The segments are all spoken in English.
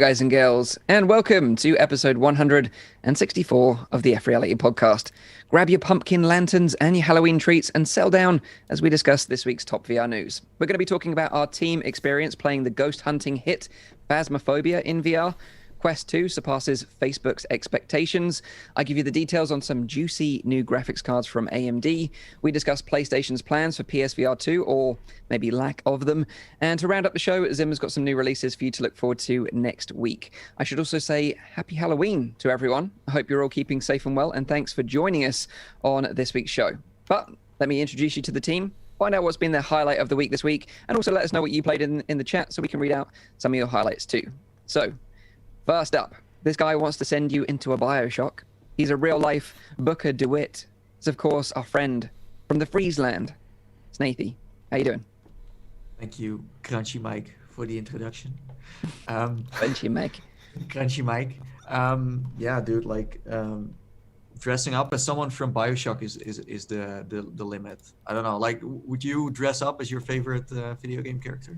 guys and girls, and welcome to episode 164 of the F.Reality Podcast. Grab your pumpkin lanterns and your Halloween treats and settle down as we discuss this week's top VR news. We're going to be talking about our team experience playing the ghost hunting hit Phasmophobia in VR. Quest 2 surpasses Facebook's expectations. I give you the details on some juicy new graphics cards from AMD. We discuss PlayStation's plans for PSVR 2, or maybe lack of them. And to round up the show, Zimmer's got some new releases for you to look forward to next week. I should also say happy Halloween to everyone. I hope you're all keeping safe and well, and thanks for joining us on this week's show. But let me introduce you to the team, find out what's been the highlight of the week this week, and also let us know what you played in the chat so we can read out some of your highlights too. So, first up, this guy wants to send you into a Bioshock. He's a real-life Booker DeWitt. It's, of course, our friend from the Friesland. Snathy, how you doing? Thank you, Crunchy Mike, for the introduction. Crunchy Mike. Crunchy Mike. Yeah, dude, like, dressing up as someone from Bioshock is the limit. I don't know, like, would you dress up as your favorite video game character?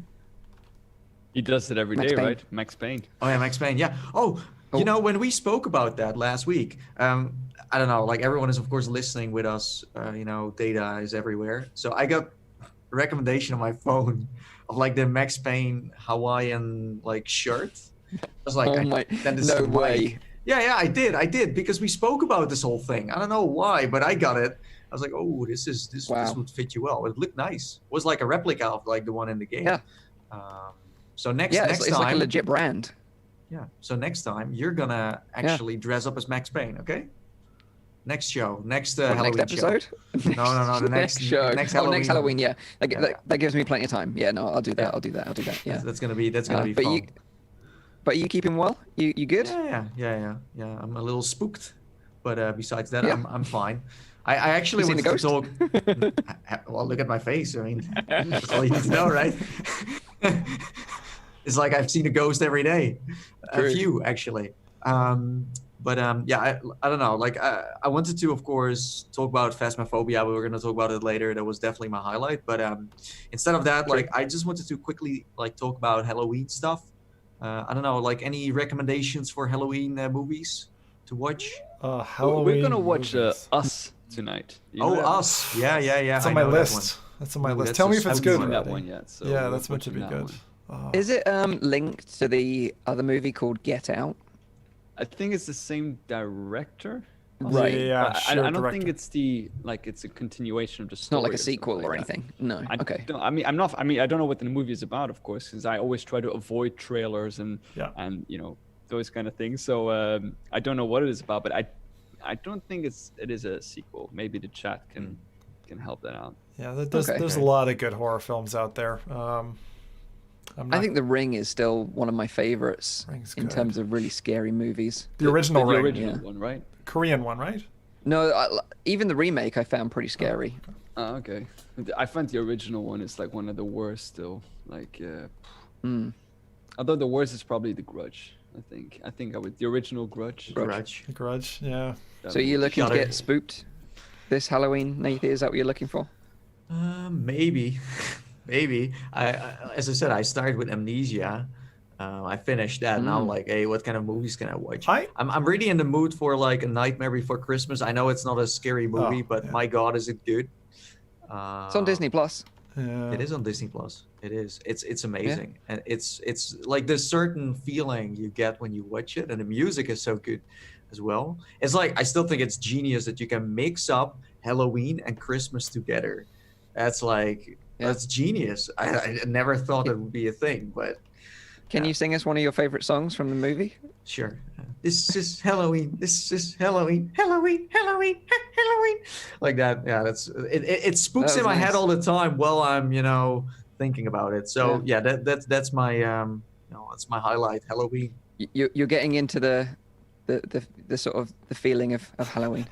He does it every day, right? Max Payne. Oh yeah, Max Payne. Yeah. Oh, you know, when we spoke about that last week, I don't know, like everyone is of course listening with us. You know, data is everywhere. So I got a recommendation on my phone of like the Max Payne Hawaiian like shirt. I was like, no way. Yeah, I did because we spoke about this whole thing. I don't know why, but I got it. I was like, oh, this would fit you well. It looked nice. It was like a replica of like the one in the game. Yeah. So next it's time, like a legit brand. Yeah. So next time you're gonna actually dress up as Max Payne, okay? Next show, Halloween episode. Show. No, the next show. Next Halloween. Next Halloween. Yeah. That gives me plenty of time. Yeah. No, I'll do that. Yeah. That's gonna be fun. But you keeping well? You good? Yeah. I'm a little spooked, but besides that, Yeah. I'm fine. I actually want to talk. Well, look at my face. I mean, that's all you need to know, right? It's like I've seen a ghost every day. True. A few, actually. But yeah, I don't know. Like, I wanted to, of course, talk about Phasmophobia, but we're going to talk about it later. That was definitely my highlight. But instead of that, like, I just wanted to quickly, like, talk about Halloween stuff. I don't know, like, any recommendations for Halloween movies to watch? Halloween We're going to watch Us tonight. Us. Yeah. It's on my list. That's on my list. Tell me if it's good. I haven't seen that one yet. So yeah, that's meant to be good. Is it linked to the other movie called Get Out? I think it's the same director. Right. Yeah, I don't think it's it's a continuation of the story. It's not like a sequel or anything. No. Okay. I don't know what the movie is about, of course, because I always try to avoid trailers and you know, those kind of things. So I don't know what it is about, but I don't think it is a sequel. Maybe the chat can help that out. Yeah, there's a lot of good horror films out there. I think The Ring is still one of my favorites in terms of really scary movies. The original Ring. The original one, right? Korean one, right? No, even the remake I found pretty scary. Oh, okay. I find the original one is like one of the worst still. Like, although the worst is probably The Grudge. I think I would the original Grudge. Grudge, yeah. So you're looking to get spooked this Halloween, Nathan? Is that what you're looking for? Maybe. As I said, I started with Amnesia. I finished that. Now I'm like, hey, what kind of movies can I watch? I'm really in the mood for like A Nightmare Before Christmas. I know it's not a scary movie, but my God, is it good? It's on Disney Plus. Yeah. It is on Disney Plus. It is. It's amazing, and it's like this certain feeling you get when you watch it, and the music is so good as well. It's like I still think it's genius that you can mix up Halloween and Christmas together. That's like that's genius. I never thought it would be a thing, but. Can you sing us one of your favorite songs from the movie? Sure. This is Halloween. This is Halloween. Halloween. Halloween. Halloween. Like that. Yeah, it spooks in my head all the time while I'm, thinking about it. So that's my that's my highlight. Halloween. You're getting into the sort of the feeling of Halloween.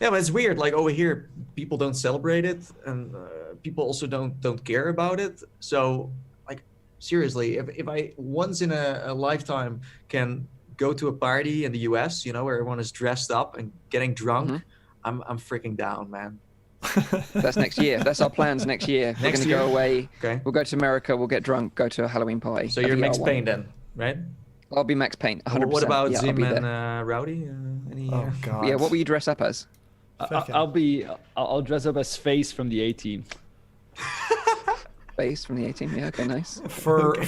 Yeah, but it's weird. Like over here, people don't celebrate it, and people also don't care about it. So. Seriously, if I once in a lifetime can go to a party in the US, where everyone is dressed up and getting drunk, I'm freaking down, man. That's next year. That's our plans next year. We're going to go away. Okay. We'll go to America. We'll get drunk, go to a Halloween party. So you're Max Payne then, right? I'll be Max Payne. 100%. What about yeah, Zim and Rowdy? Oh God. Yeah, what will you dress up as? I'll dress up as Face from the A-Team. Face from the 18. Yeah, okay, nice.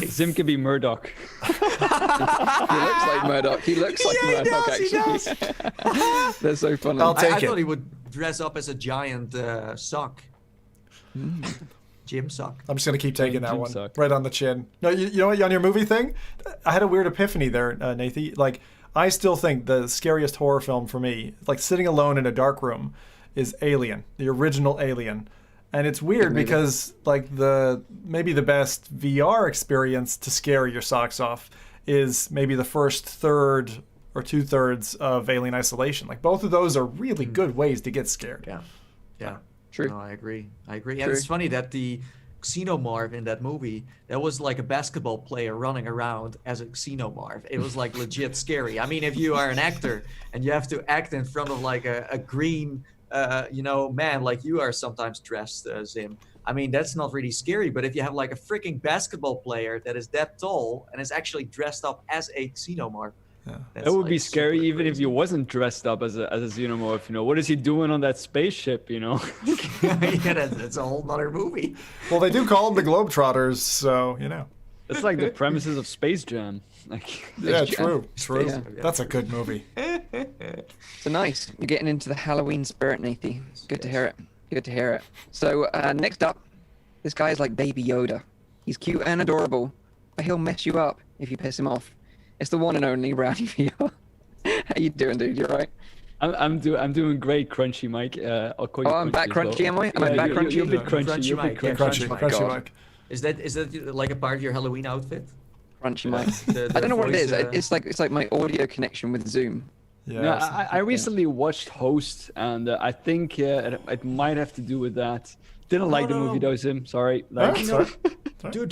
Zim can be Murdoch. He looks like Murdoch. He looks like Murdoch, actually. They're so funny. I thought he would dress up as a giant sock. Gym sock. I'm just gonna keep taking that one sock. right on the chin. No, you know what? On your movie thing, I had a weird epiphany there, Nathan. Like, I still think the scariest horror film for me, like sitting alone in a dark room, is Alien, the original Alien. And it's weird because like maybe the best VR experience to scare your socks off is maybe the first third or 2/3 of Alien Isolation. Like both of those are really good ways to get scared. Yeah. True. No, I agree. And it's funny that the Xenomorph in that movie, that was like a basketball player running around as a Xenomorph. It was like legit scary. I mean, if you are an actor and you have to act in front of like a green man, like you are sometimes dressed, Zim. I mean, that's not really scary, but if you have like a freaking basketball player that is that tall and is actually dressed up as a Xenomorph, that would be scary even if you wasn't dressed up as a Xenomorph. What is he doing on that spaceship, yeah, that's a whole nother movie. Well, they do call them the Globetrotters, so, It's like the premises of Space Jam. Yeah, true. Yeah. That's a good movie. So nice. You're getting into the Halloween spirit, Nathy. Good to hear it. So next up, this guy is like Baby Yoda. He's cute and adorable, but he'll mess you up if you piss him off. It's the one and only Rowdy VR. How you doing, dude? You alright? I'm doing great, Crunchy Mike. I'll call you. I'm back Crunchy, am I? Am I back Crunchy? You're a bit Crunchy. Crunchy Mike. Is that like a part of your Halloween outfit? Crunchy Mike. I don't know what it is. It's like my audio connection with Zoom. Yeah. I recently watched Host, and I think it might have to do with that. Didn't like the movie though, Zim. Sorry. Dude.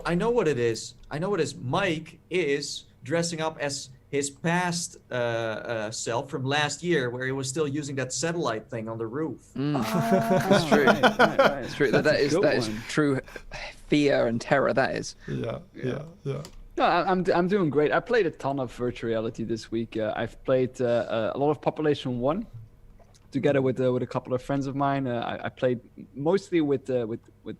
I know what it is. Mike is dressing up as his past self from last year, where he was still using that satellite thing on the roof. That's true. Right. It's true. That is true fear and terror. That is. Yeah. No, I'm doing great. I played a ton of virtual reality this week. I've played a lot of Population 1 together with a couple of friends of mine. I played mostly with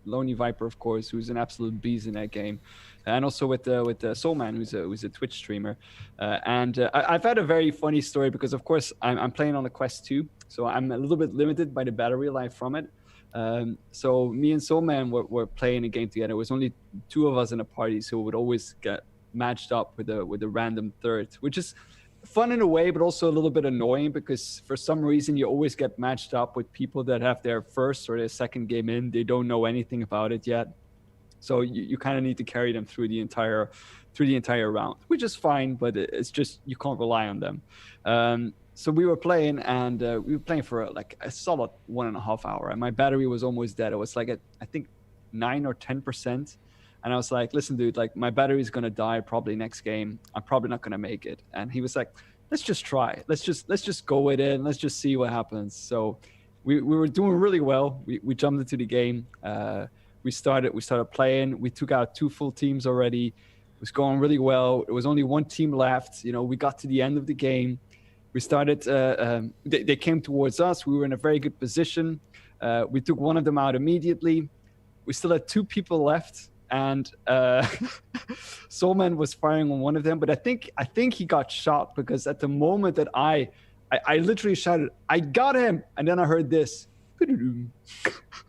Lonely Viper, of course, who's an absolute beast in that game, and also with Soulman, who's a Twitch streamer. I've had a very funny story because, of course, I'm playing on the Quest 2, so I'm a little bit limited by the battery life from it. So me and Soulman were playing a game together. It was only two of us in a party, so we would always get matched up with a random third, which is fun in a way, but also a little bit annoying because for some reason you always get matched up with people that have their first or their second game in. They don't know anything about it yet, so you kind of need to carry them through the entire round, which is fine, but it's just you can't rely on them. So we were playing, and we were playing for like a solid 1.5 hours, and my battery was almost dead. It was like at, I think 9 or 10%. And I was like, listen, dude, like my battery's going to die probably next game. I'm probably not going to make it. And he was like, let's just try. Let's just go with it and let's just see what happens. So we were doing really well. We jumped into the game. We started playing. We took out 2 full teams already. It was going really well. There was only 1 team left. We got to the end of the game. We started, they came towards us. We were in a very good position. We took one of them out immediately. We still had 2 people left. And Soulman was firing on one of them, but I think he got shot because at the moment that I literally shouted, "I got him!" and then I heard this.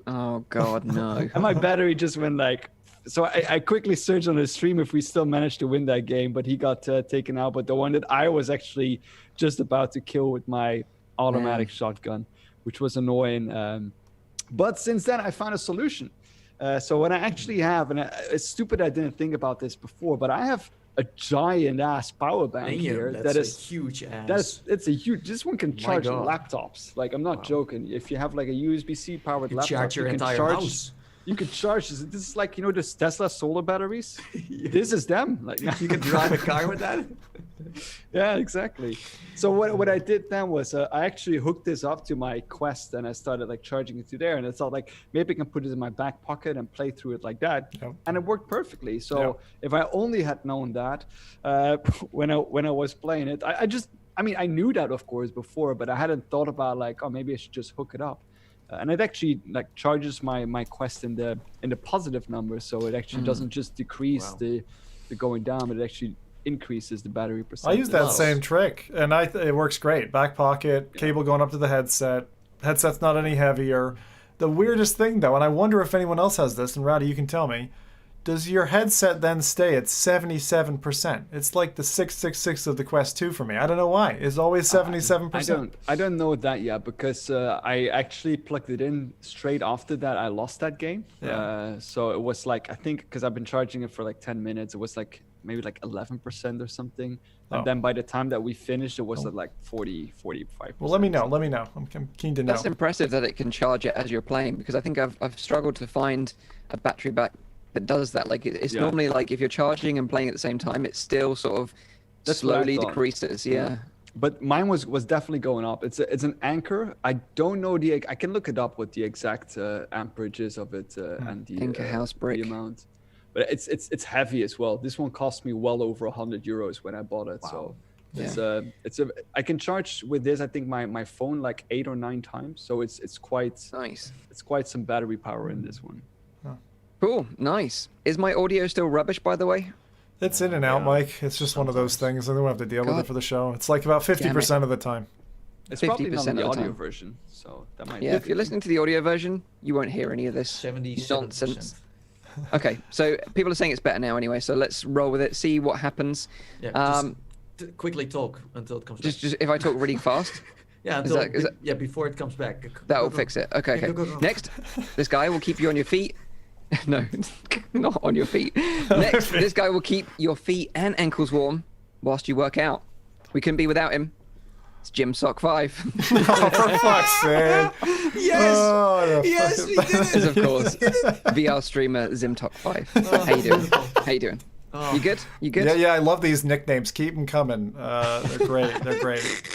Oh God, no! And my battery just went like. So I quickly searched on the stream if we still managed to win that game, but he got taken out. But the one that I was actually just about to kill with my automatic shotgun, which was annoying. But since then, I found a solution. So what I actually have, and it's stupid I didn't think about this before, but I have a giant ass power bank here. That is huge ass. It's a huge. This one can charge laptops. Like I'm not joking. If you have like a USB-C powered laptop, charge your entire house. You can charge this. This is like this Tesla solar batteries. This is them. Like you can drive a car with that. Yeah, exactly. So what I did then was I actually hooked this up to my Quest, and I started like charging it to there, and I thought like maybe I can put it in my back pocket and play through it like that, and it worked perfectly. So if I only had known that when I was playing it, I knew that of course before, but I hadn't thought about like, oh, maybe I should just hook it up. And it actually like charges my Quest in the positive numbers, so it actually doesn't just decrease the going down, but it actually increases the battery percentage. I use that same trick, and it works great. Back pocket, cable going up to the headset's not any heavier. The weirdest thing though, and I wonder if anyone else has this, and Rowdy, you can tell me, does your headset then stay at 77%? It's like the 666 of the Quest 2 for me. I don't know why. It's always 77%. I don't know that yet, because I actually plugged it in straight after that. I lost that game. So it was like, I think because I've been charging it for like 10 minutes, it was like maybe like 11% or something. And then by the time that we finished, it was at like 40, 45%. Well, let me know. I'm keen to know. That's impressive that it can charge it as you're playing, because I think I've struggled to find a battery back that does that. Like it's normally like if you're charging and playing at the same time, it still sort of slowly decreases. Yeah. But mine was definitely going up. It's an Anker. I don't know I can look it up what the exact amperage is of it and the Anker house brick. The amount. But it's heavy as well. This one cost me well over €100 when I bought it. Wow. So I can charge with this, I think my phone like 8 or 9 times. So it's quite nice. It's quite some battery power in this one. Cool, nice. Is my audio still rubbish, by the way? It's in and out, Mike. It's just one of those things. I don't have to deal with it for the show. It's like about 50% of the time. It's probably not the audio version, so that might. Yeah, if you're listening to the audio version, you won't hear any of this nonsense. Okay, so people are saying it's better now anyway, so let's roll with it, see what happens. Yeah, just quickly talk until it comes back. Just if I talk really fast. Yeah, before it comes back. That will fix it. Okay. Go. Next, this guy will keep you on your feet. No, not on your feet. Next, this guy will keep your feet and ankles warm whilst you work out. We couldn't be without him. It's Jim Sock 5. Oh, for fuck's sake. Yes! Yes, we did it! As of course, VR streamer Zimtok 5. How you doing? Oh. You good? Yeah, I love these nicknames. Keep them coming. They're great.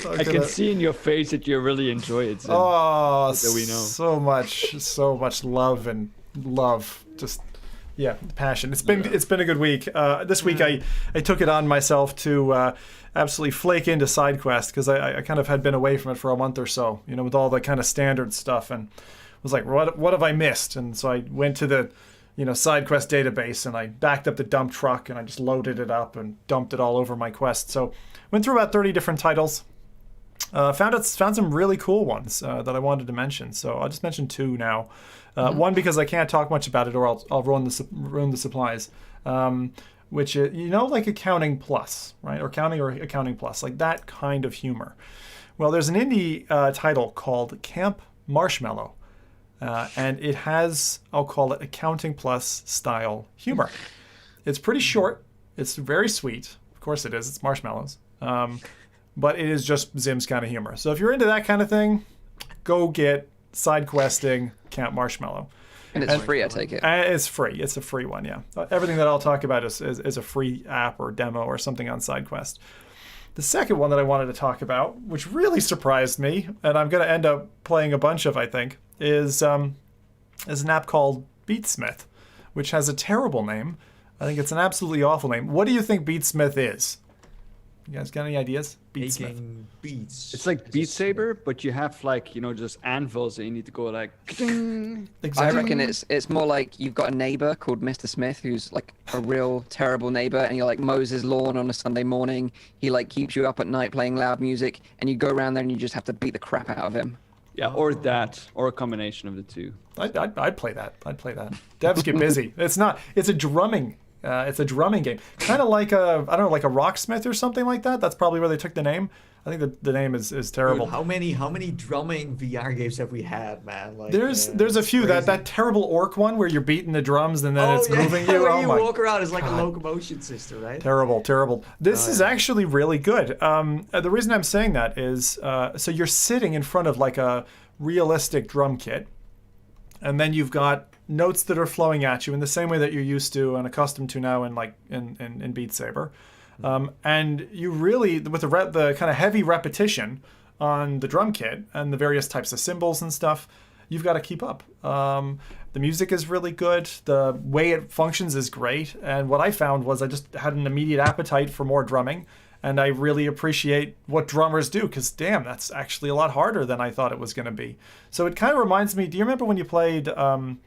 I can see in your face that you really enjoy it. Zim. Oh, that we know. So much love. Just passion. It's been a good week. This week I took it on myself to absolutely flake into SideQuest, because I kind of had been away from it for a month or so, with all the kind of standard stuff, and was like, what have I missed? And so I went to the SideQuest database, and I backed up the dump truck, and I just loaded it up and dumped it all over my Quest. So went through about 30 different titles. Found some really cool ones that I wanted to mention. So I'll just mention 2 now. One, because I can't talk much about it, or I'll ruin the supplies. Which is, like Accounting Plus, right? Or Accounting Plus, like that kind of humor. Well, there's an indie title called Camp Marshmallow, and it has, I'll call it, Accounting Plus style humor. It's pretty short. It's very sweet. Of course it is. It's marshmallows. But it is just Zim's kind of humor. So if you're into that kind of thing, go get Side Questing Camp Marshmallow. And it's free, I take it. It's free. It's a free one, yeah. Everything that I'll talk about is a free app or demo or something on SideQuest. The second one that I wanted to talk about, which really surprised me, and I'm going to end up playing a bunch of, I think, is an app called Beatsmith, which has a terrible name. I think it's an absolutely awful name. What do you think Beatsmith is? You guys got any ideas? Making beats. It's like Beat Saber, but you have just anvils that you need to go like. Exactly. I reckon it's more like you've got a neighbor called Mr. Smith who's like a real terrible neighbor, and you're like mows his lawn on a Sunday morning. He like keeps you up at night playing loud music, and you go around there and you just have to beat the crap out of him. Yeah, or that, or a combination of the two. I'd play that. Devs get busy. It's a drumming. It's a drumming game, kind of like a Rocksmith or something like that. That's probably where they took the name. I think the name is terrible. Dude, how many drumming VR games have we had, man? Like, there's a few. Crazy. That terrible orc one where you're beating the drums and then it's moving you. Where you walk around is like a locomotion system, right? Terrible. This is actually really good. The reason I'm saying that is so you're sitting in front of like a realistic drum kit, and then you've got notes that are flowing at you in the same way that you're used to and accustomed to now in Beat Saber. And you really, with the kind of heavy repetition on the drum kit and the various types of cymbals and stuff, you've got to keep up. The music is really good. The way it functions is great. And what I found was I just had an immediate appetite for more drumming. And I really appreciate what drummers do, because damn, that's actually a lot harder than I thought it was going to be. So it kind of reminds me, do you remember when you played Audica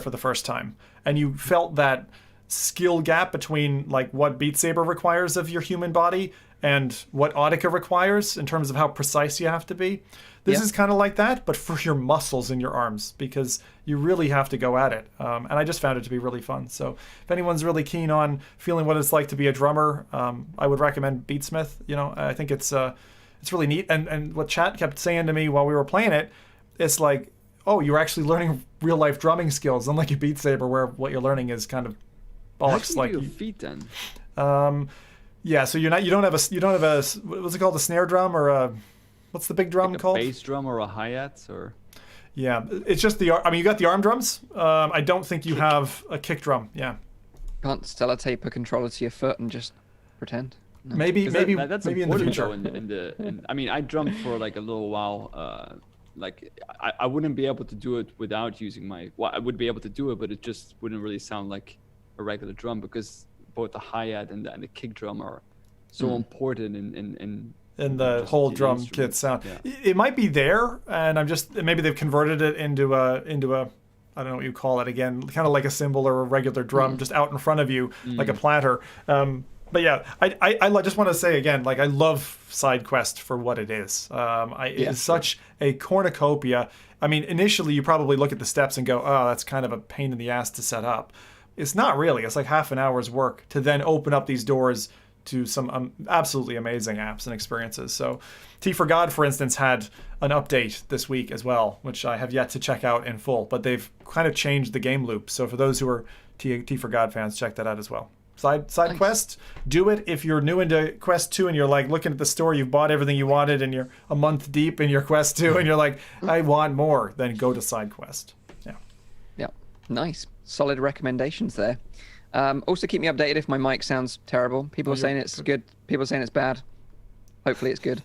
for the first time and you felt that skill gap between like what Beat Saber requires of your human body and what Audica requires in terms of how precise you have to be? This is kind of like that, but for your muscles in your arms, because you really have to go at it. And I just found it to be really fun. So if anyone's really keen on feeling what it's like to be a drummer, I would recommend Beatsmith. You know, I think it's really neat. And what chat kept saying to me while we were playing it, it's like, oh, you're actually learning real life drumming skills, unlike your Beat Saber, where what you're learning is kind of bollocks. How do you do your feet then? Yeah, so you don't have a what's it called, a snare drum or a what's the big drum like called? A bass drum or a hi-hat or? Yeah, it's just you got the arm drums. I don't think you have a kick drum. Yeah. Can't sellotape a controller to your foot and just pretend. No. Maybe That's in the future. I mean, I drummed for like a little while. Like I wouldn't be able to do it without using I would be able to do it, but it just wouldn't really sound like a regular drum, because both the hi-hat and the kick drum are so important in the whole drum kit sound. Yeah. It might be there, and maybe they've converted it into a I don't know what you call it again, kind of like a cymbal or a regular drum just out in front of you, like a platter. But yeah, I just want to say again, like I love SideQuest for what it is. It is such a cornucopia. I mean, initially you probably look at the steps and go, oh, that's kind of a pain in the ass to set up. It's not really. It's like half an hour's work to then open up these doors to some absolutely amazing apps and experiences. So T for God, for instance, had an update this week as well, which I have yet to check out in full, but they've kind of changed the game loop. So for those who are T for God fans, check that out as well. SideQuest, nice. Do it if you're new into Quest 2 and you're like looking at the store, you've bought everything you wanted and you're a month deep in your Quest 2 and you're like, I want more, then go to SideQuest. Yeah, nice. Solid recommendations there. Also keep me updated if my mic sounds terrible. People are saying it's good. People are saying it's bad. Hopefully it's good.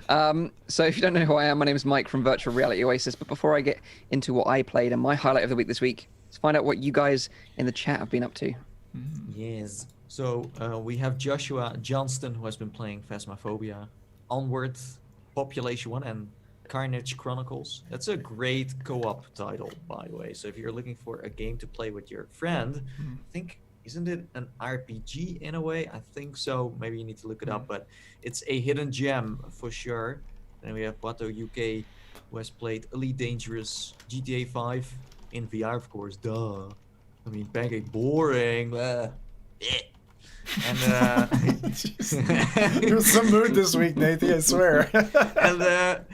So if you don't know who I am, my name is Mike from Virtual Reality Oasis. But before I get into what I played and my highlight of the week this week, let's find out what you guys in the chat have been up to. Yes. So we have Joshua Johnston, who has been playing Phasmophobia, Onward, Population 1, and Carnage Chronicles. That's a great co-op title, by the way. So if you're looking for a game to play with your friend, I think, isn't it an RPG in a way? I think so. Maybe you need to look it up, but it's a hidden gem for sure. Then we have Bato UK, who has played Elite Dangerous, GTA 5 in VR, of course. Duh. I mean, Pancake, boring. And you're some mood this week, Nathan, I swear. And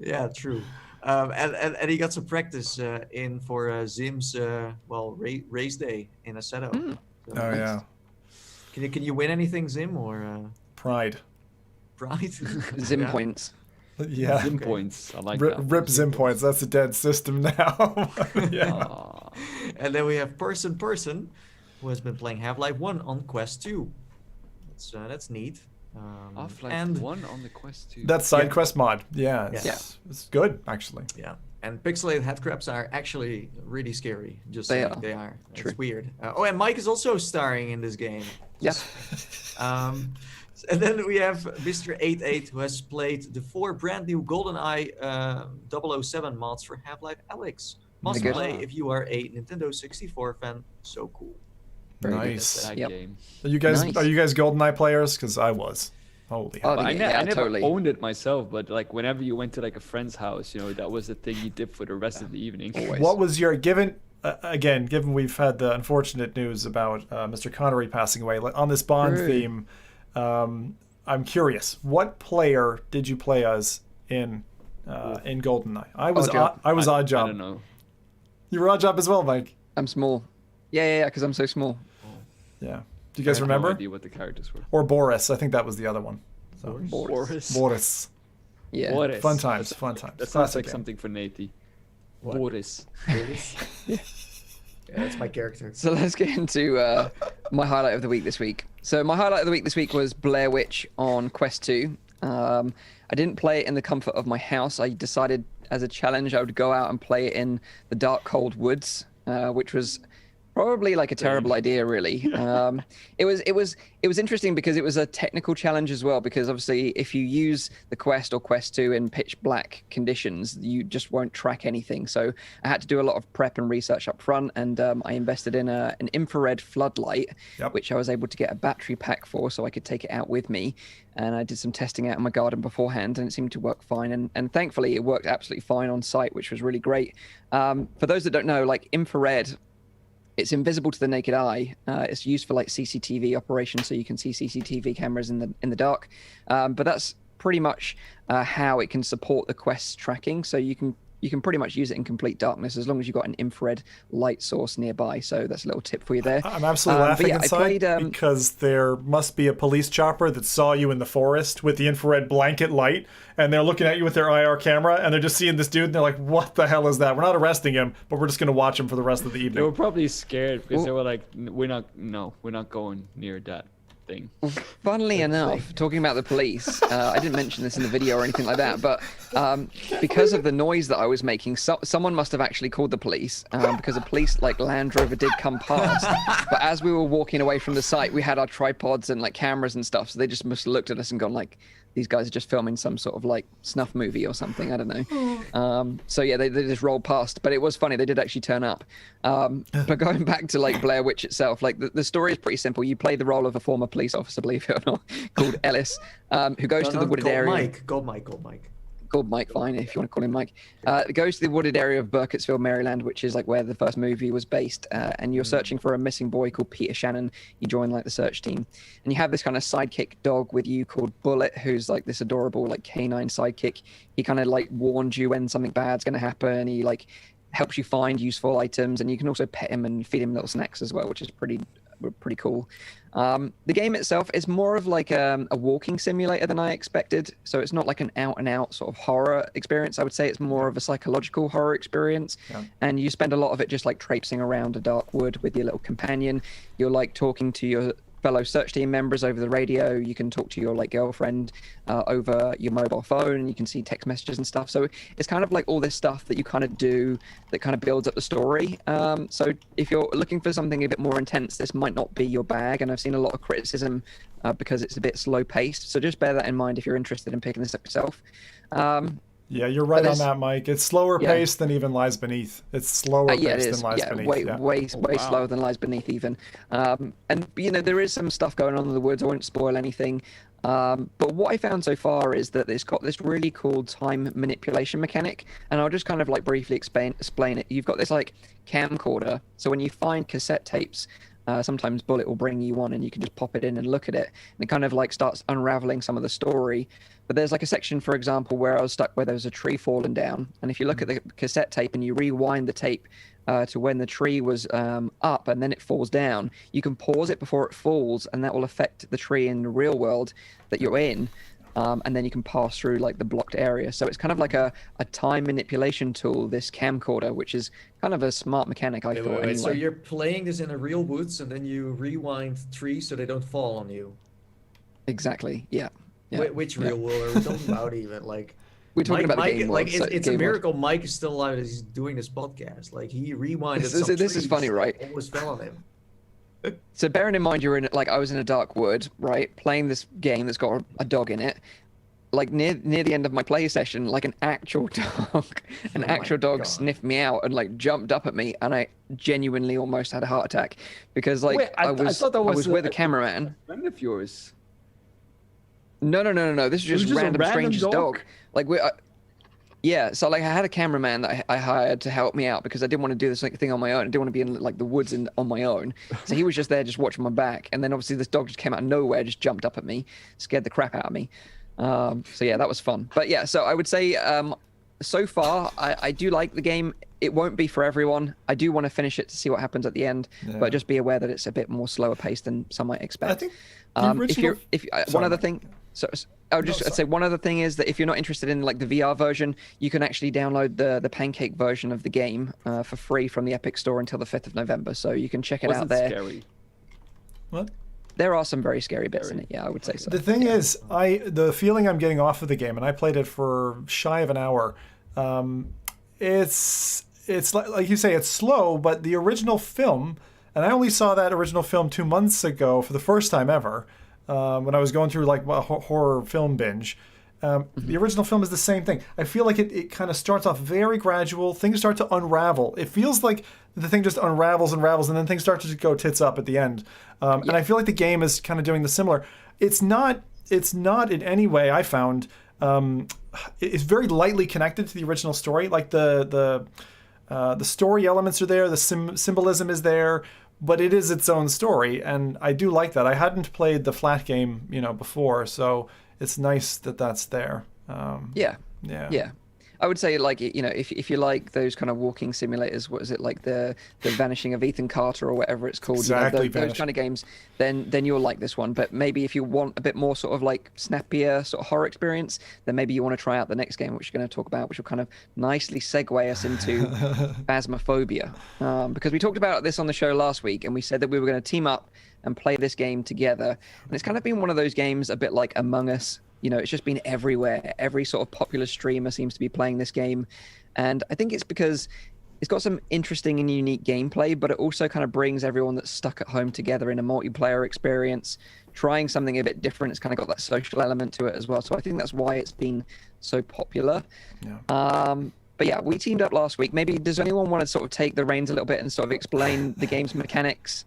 yeah, true. And he got some practice in for Zim's race day in Assetto. So oh yeah. Can you win anything, Zim, or Pride? Zim points. Yeah. Zim points. I like that. Rip Zim points. That's a dead system now. Yeah. And then we have Person, who has been playing Half-Life 1 on Quest 2. That's neat. Half-Life 1 on the Quest 2. That's SideQuest mod. Yeah. It's good, actually. Yeah. And pixelated headcrabs are actually really scary. They are. True. It's weird. And Mike is also starring in this game. And then we have Mr. 88, who has played the 4 brand new GoldenEye 007 mods for Half-Life Alyx. Must play if you are a Nintendo 64 fan. So cool. Very nice. Game. Are you guys GoldenEye players? Because I was. Holy hell. I never totally owned it myself, but like whenever you went to like a friend's house, you know, that was the thing you did for the rest of the evening. Always. What was your given we've had the unfortunate news about Mr. Connery passing away on this Bond theme? I'm curious, what player did you play as in GoldenEye? I was Oddjob. I don't know. You were Oddjob as well, Mike. I'm small. Yeah, because I'm so small. Yeah. Do you guys remember? I have no idea what the characters were. Or Boris. I think that was the other one. So, Boris. Yeah. Boris. Fun times. That sounds like something for Nate. Boris. Yeah, that's my character. So let's get into my highlight of the week this week. So my highlight of the week this week was Blair Witch on Quest 2. I didn't play it in the comfort of my house. I decided as a challenge I would go out and play it in the dark, cold woods, which was probably like a terrible idea, really. It was interesting because it was a technical challenge as well, because obviously if you use the Quest or Quest 2 in pitch black conditions, you just won't track anything. So I had to do a lot of prep and research up front, and I invested in an infrared floodlight, which I was able to get a battery pack for so I could take it out with me. And I did some testing out in my garden beforehand, and it seemed to work fine. And thankfully it worked absolutely fine on site, which was really great. For those that don't know, like infrared, it's invisible to the naked eye. It's used for like CCTV operations, so you can see CCTV cameras in the dark. But that's pretty much how it can support the Quest's tracking. So you can pretty much use it in complete darkness as long as you've got an infrared light source nearby. So that's a little tip for you there. I'm absolutely laughing inside because there must be a police chopper that saw you in the forest with the infrared blanket light, and they're looking at you with their IR camera, and they're just seeing this dude, and they're like, what the hell is that? We're not arresting him, but we're just going to watch him for the rest of the evening. They were probably scared because they were like, we're not going near that thing. Funnily enough, talking about the police, I didn't mention this in the video or anything like that, but because of the noise that I was making, someone must have actually called the police, because a police like Land Rover did come past. But as we were walking away from the site, we had our tripods and like cameras and stuff, so they just must have looked at us and gone like, these guys are just filming some sort of like snuff movie or something. I don't know. So yeah, they just rolled past, but it was funny. They did actually turn up. But going back to like Blair Witch itself, like the story is pretty simple. You play the role of a former police officer, believe it or not, called Ellis, who goes to the wooded area. Gold Mike, fine, if you want to call him Mike. Goes to the wooded area of Burkittsville, Maryland, which is like where the first movie was based. And you're searching for a missing boy called Peter Shannon. You join like the search team, and you have this kind of sidekick dog with you called Bullet, who's like this adorable like canine sidekick. He kind of like warns you when something bad's going to happen. He like helps you find useful items, and you can also pet him and feed him little snacks as well, which is pretty cool. The game itself is more of like a walking simulator than I expected. So it's not like an out and out sort of horror experience. I would say it's more of a psychological horror experience. Yeah. And you spend a lot of it just like traipsing around a dark wood with your little companion. You're like talking to your fellow search team members over the radio. You can talk to your like girlfriend over your mobile phone, and you can see text messages and stuff. So it's kind of like all this stuff that you kind of do that kind of builds up the story. So if you're looking for something a bit more intense, this might not be your bag. And I've seen a lot of criticism because it's a bit slow paced. So just bear that in mind if you're interested in picking this up yourself. Yeah, you're right on that, Mike. It's slower paced than even Lies Beneath. It's slower paced than Lies Beneath. Way slower than Lies Beneath even. And you know, there is some stuff going on in the woods. I won't spoil anything. But what I found so far is that it's got this really cool time manipulation mechanic, and I'll just kind of like briefly explain it. You've got this like camcorder, so when you find cassette tapes, sometimes Bullet will bring you one and you can just pop it in and look at it, and it kind of like starts unraveling some of the story. But there's like a section, for example, where I was stuck where there was a tree falling down, and if you look at the cassette tape and you rewind the tape to when the tree was up and then it falls down, you can pause it before it falls, and that will affect the tree in the real world that you're in. And then you can pass through like the blocked area. So it's kind of like a time manipulation tool, this camcorder, which is kind of a smart mechanic, I thought. Anyway. So you're playing this in a real woods, and then you rewind trees so they don't fall on you. Exactly. Yeah. Which real world are we talking about even? Like, we're talking about the game world. Like, it's a miracle Mike is still alive. He's doing this podcast. Like, he rewinded. This is funny, right? Almost fell on him. So bearing in mind you're in like I was in a dark wood, right, playing this game that's got a dog in it. Like near the end of my play session, like an actual dog sniffed me out and like jumped up at me, and I genuinely almost had a heart attack because like Wait, I thought that was with a cameraman. A friend of yours. No. This is just random stranger's dog. Like yeah, so like I had a cameraman that I hired to help me out because I didn't want to do this like thing on my own. I didn't want to be in like the woods on my own. So he was just there, just watching my back. And then obviously this dog just came out of nowhere, just jumped up at me, scared the crap out of me. So yeah, that was fun. But yeah, so I would say so far I do like the game. It won't be for everyone. I do want to finish it to see what happens at the end, but just be aware that it's a bit more slower paced than some might expect. I think the original... one other thing. So I'd say one other thing is that if you're not interested in like the VR version, you can actually download the Pancake version of the game for free from the Epic Store until the 5th of November. So you can check it out there. Scary? What? There are some very scary bits in it. Yeah, I would say so. The thing is, the feeling I'm getting off of the game, and I played it for shy of an hour. It's like you say, it's slow, but the original film, and I only saw that original film 2 months ago for the first time ever, when I was going through like a horror film binge. The original film is the same thing. I feel like it kind of starts off very gradual. Things start to unravel. It feels like the thing just unravels, and then things start to go tits up at the end. And I feel like the game is kind of doing the similar. It's not in any way, I found, it's very lightly connected to the original story. Like the story elements are there, the symbolism is there, but it is its own story, and I do like that. I hadn't played the flat game, before, so it's nice that that's there. Yeah. I would say, like, if you like those kind of walking simulators, what is it, like the Vanishing of Ethan Carter or whatever it's called, exactly, those kind of games, then you'll like this one. But maybe if you want a bit more sort of like snappier sort of horror experience, then maybe you want to try out the next game, which we're going to talk about, which will kind of nicely segue us into Phasmophobia. Because we talked about this on the show last week, and we said that we were going to team up and play this game together. And it's kind of been one of those games a bit like Among Us. It's just been everywhere. Every sort of popular streamer seems to be playing this game. And I think it's because it's got some interesting and unique gameplay, but it also kind of brings everyone that's stuck at home together in a multiplayer experience, trying something a bit different. It's kind of got that social element to it as well. So I think that's why it's been so popular. Yeah. But yeah, we teamed up last week. Maybe does anyone want to sort of take the reins a little bit and sort of explain the game's mechanics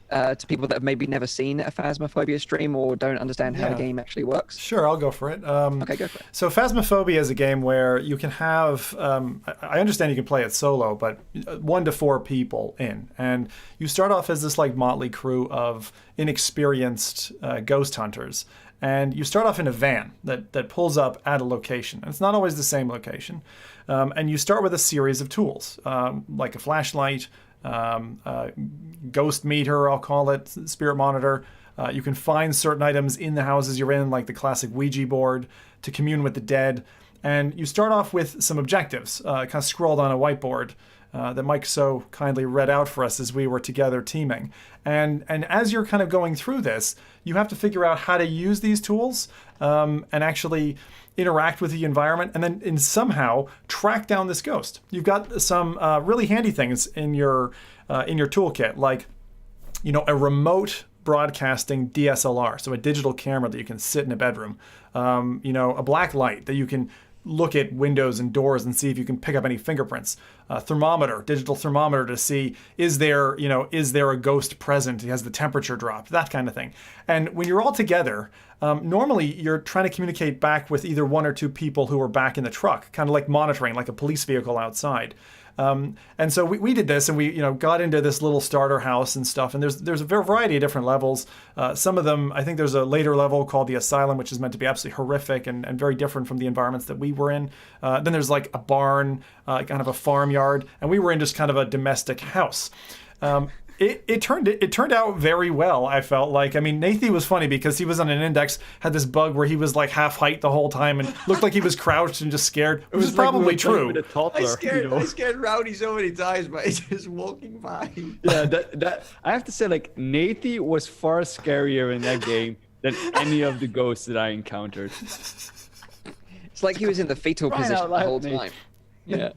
to people that have maybe never seen a Phasmophobia stream or don't understand how the game actually works? Sure, I'll go for it. Okay, go for it. So Phasmophobia is a game where you can have, I understand you can play it solo, but 1 to 4 people in. And you start off as this like motley crew of inexperienced ghost hunters. And you start off in a van that pulls up at a location. And it's not always the same location. And you start with a series of tools, like a flashlight, ghost meter, I'll call it, spirit monitor. You can find certain items in the houses you're in, like the classic Ouija board, to commune with the dead. And you start off with some objectives, kind of scrawled on a whiteboard that Mike so kindly read out for us as we were together teaming. And as you're kind of going through this, you have to figure out how to use these tools and actually interact with the environment, and then somehow track down this ghost. You've got some really handy things in your toolkit, like a remote broadcasting DSLR, so a digital camera that you can sit in a bedroom, a black light that you can look at windows and doors and see if you can pick up any fingerprints. Thermometer, digital thermometer to see is there a ghost present? Has the temperature dropped? That kind of thing. And when you're all together, normally you're trying to communicate back with either 1 or 2 people who are back in the truck, kind of like monitoring, like a police vehicle outside. And so we did this, and we got into this little starter house and stuff. And there's a variety of different levels. Some of them, I think there's a later level called the Asylum, which is meant to be absolutely horrific and very different from the environments that we were in. Then there's like a barn, kind of a farmyard, and we were in just kind of a domestic house. It turned out very well, I felt like. I mean, Nathan was funny because he was on an index, had this bug where he was like half height the whole time and looked like he was crouched and just scared, which is probably true. I scared Rowdy so many times by just walking by. Yeah, that I have to say, like, Nathan was far scarier in that game than any of the ghosts that I encountered. It's like he was in the fetal position the whole time. Yeah.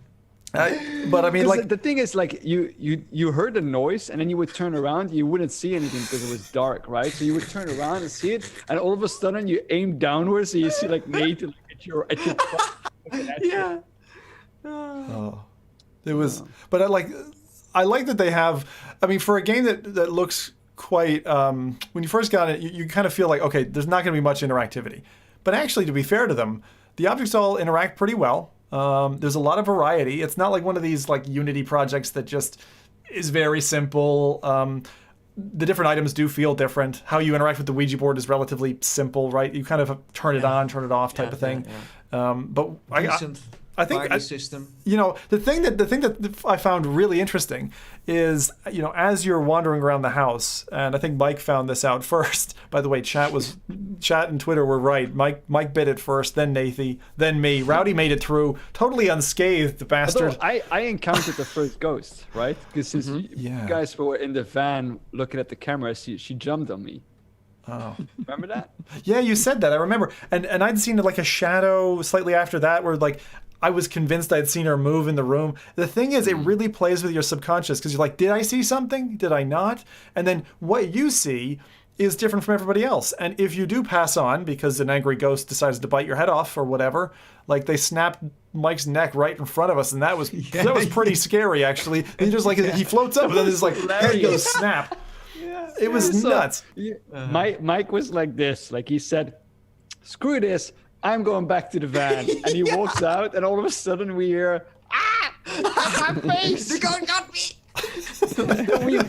But I mean, like, the thing is, like, you heard the noise and then you would turn around, you wouldn't see anything because it was dark, right? So you would turn around and see it, and all of a sudden you aim downwards, so you see like Nathan at your yeah. It was, but I like that they have. I mean, for a game that looks quite, when you first got it, you kind of feel like, okay, there's not going to be much interactivity, but actually, to be fair to them, the objects all interact pretty well. There's a lot of variety. It's not like one of these like Unity projects that just is very simple. The different items do feel different. How you interact with the Ouija board is relatively simple, right? You kind of turn it on, turn it off type of thing. Yeah. But I I think party system. You know, the thing that I found really interesting is, you know, as you're wandering around the house, and I think Mike found this out first. By the way, chat and Twitter were right. Mike bit it first, then Nathy, then me. Rowdy made it through, totally unscathed, the bastard. Although I encountered the first ghost, right? Because since you guys were in the van looking at the camera, she jumped on me. Oh. Remember that? Yeah, you said that. I remember. And I'd seen like a shadow slightly after that where like I was convinced I'd seen her move in the room. The thing is, it really plays with your subconscious because you're like, did I see something? Did I not? And then what you see is different from everybody else. And if you do pass on because an angry ghost decides to bite your head off or whatever, like they snapped Mike's neck right in front of us, and that was pretty scary actually. And he just like he floats up and then his like head goes snap. It was nuts. Mike was like this. Like he said, screw this. I'm going back to the van. And he walks out, and all of a sudden we hear, my face! The gun got me! we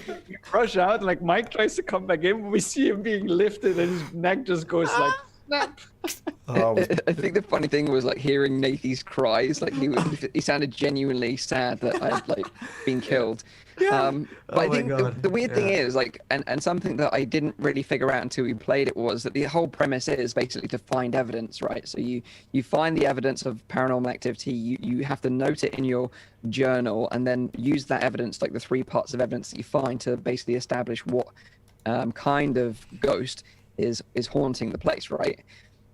rush out, and like Mike tries to come back in, but we see him being lifted, and his neck just goes like, snap. I think the funny thing was like hearing Nathy's cries. Like he sounded genuinely sad that I'd like been killed. But I think the weird thing is like, and something that I didn't really figure out until we played it was that the whole premise is basically to find evidence, right? So you find the evidence of paranormal activity, you have to note it in your journal, and then use that evidence, like the 3 parts of evidence that you find, to basically establish what kind of ghost is haunting the place, right?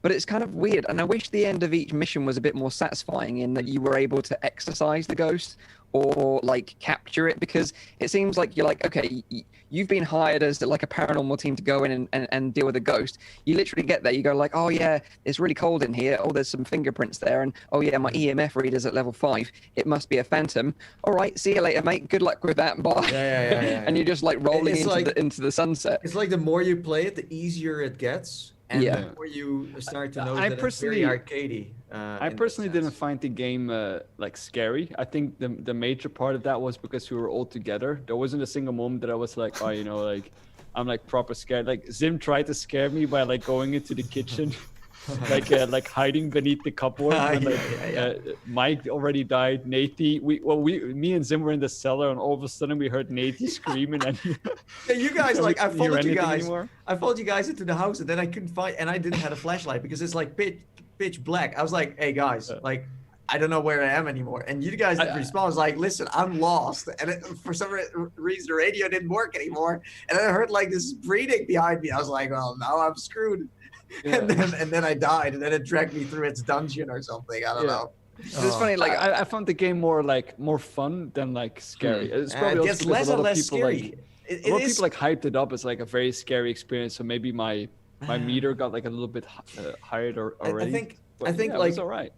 But it's kind of weird, and I wish the end of each mission was a bit more satisfying in that you were able to exorcise the ghost or like capture it, because it seems like you're like, okay, you've been hired as like a paranormal team to go in and deal with a ghost. You literally get there, you go like, oh yeah, it's really cold in here. Oh, there's some fingerprints there, and oh yeah, my EMF reader's at level 5. It must be a phantom. All right, see you later, mate. Good luck with that. Bye. Yeah. And you're just like rolling into the sunset. It's like the more you play it, the easier it gets. And the more you start to notice that it's very arcadey. I personally didn't find the game like scary. I think the major part of that was because we were all together. There wasn't a single moment that I was like, oh, you know, like I'm like proper scared. Like Zim tried to scare me by like going into the kitchen, like hiding beneath the cupboard. Mike already died. Nathy, me and Zim were in the cellar, and all of a sudden we heard Nathy screaming. And you guys, like I followed you guys. Anymore. I followed you guys into the house, and then I couldn't find, and I didn't have a flashlight because it's like pitch black. I was like, hey guys, like I don't know where I am anymore. And you guys didn't respond. I was like, listen, I'm lost. And for some reason, the radio didn't work anymore. And then I heard like this breathing behind me. I was like, well, now I'm screwed. Yeah. And then I died, and then it dragged me through its dungeon or something. I don't know. It's funny. Like I found the game more fun than like scary. It's probably it gets less and less scary. Like, a lot of people like hyped it up as like a very scary experience. So maybe my meter got like a little bit higher already. I think like it's all right.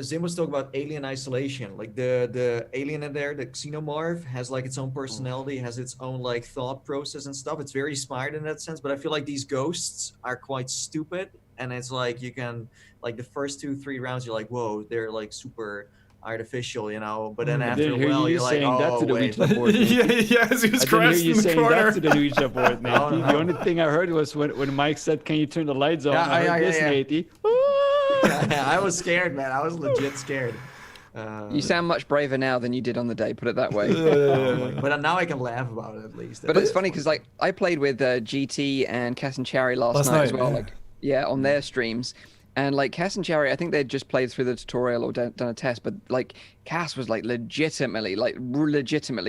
Zim was talking about alien isolation. Like the alien in there, the xenomorph, has like its own personality, has its own like thought process and stuff. It's very inspired in that sense. But I feel like these ghosts are quite stupid, and it's like you can like the first 2-3 rounds, you're like, whoa, they're like super artificial, you know. But then after a while, you're like, oh wait. Yes, he was crashing in the corner. That to the Ouija board, Nathy. The only thing I heard was when Mike said, "Can you turn the lights on?" Nathy. I was scared, man. I was legit scared. You sound much braver now than you did on the day, put it that way. But now I can laugh about it at least. But it's funny because like I played with GT and Cass and Cherry last night as well. On their streams. And like Cass and Cherry, I think they'd just played through the tutorial or done a test, but like Cass was like legitimately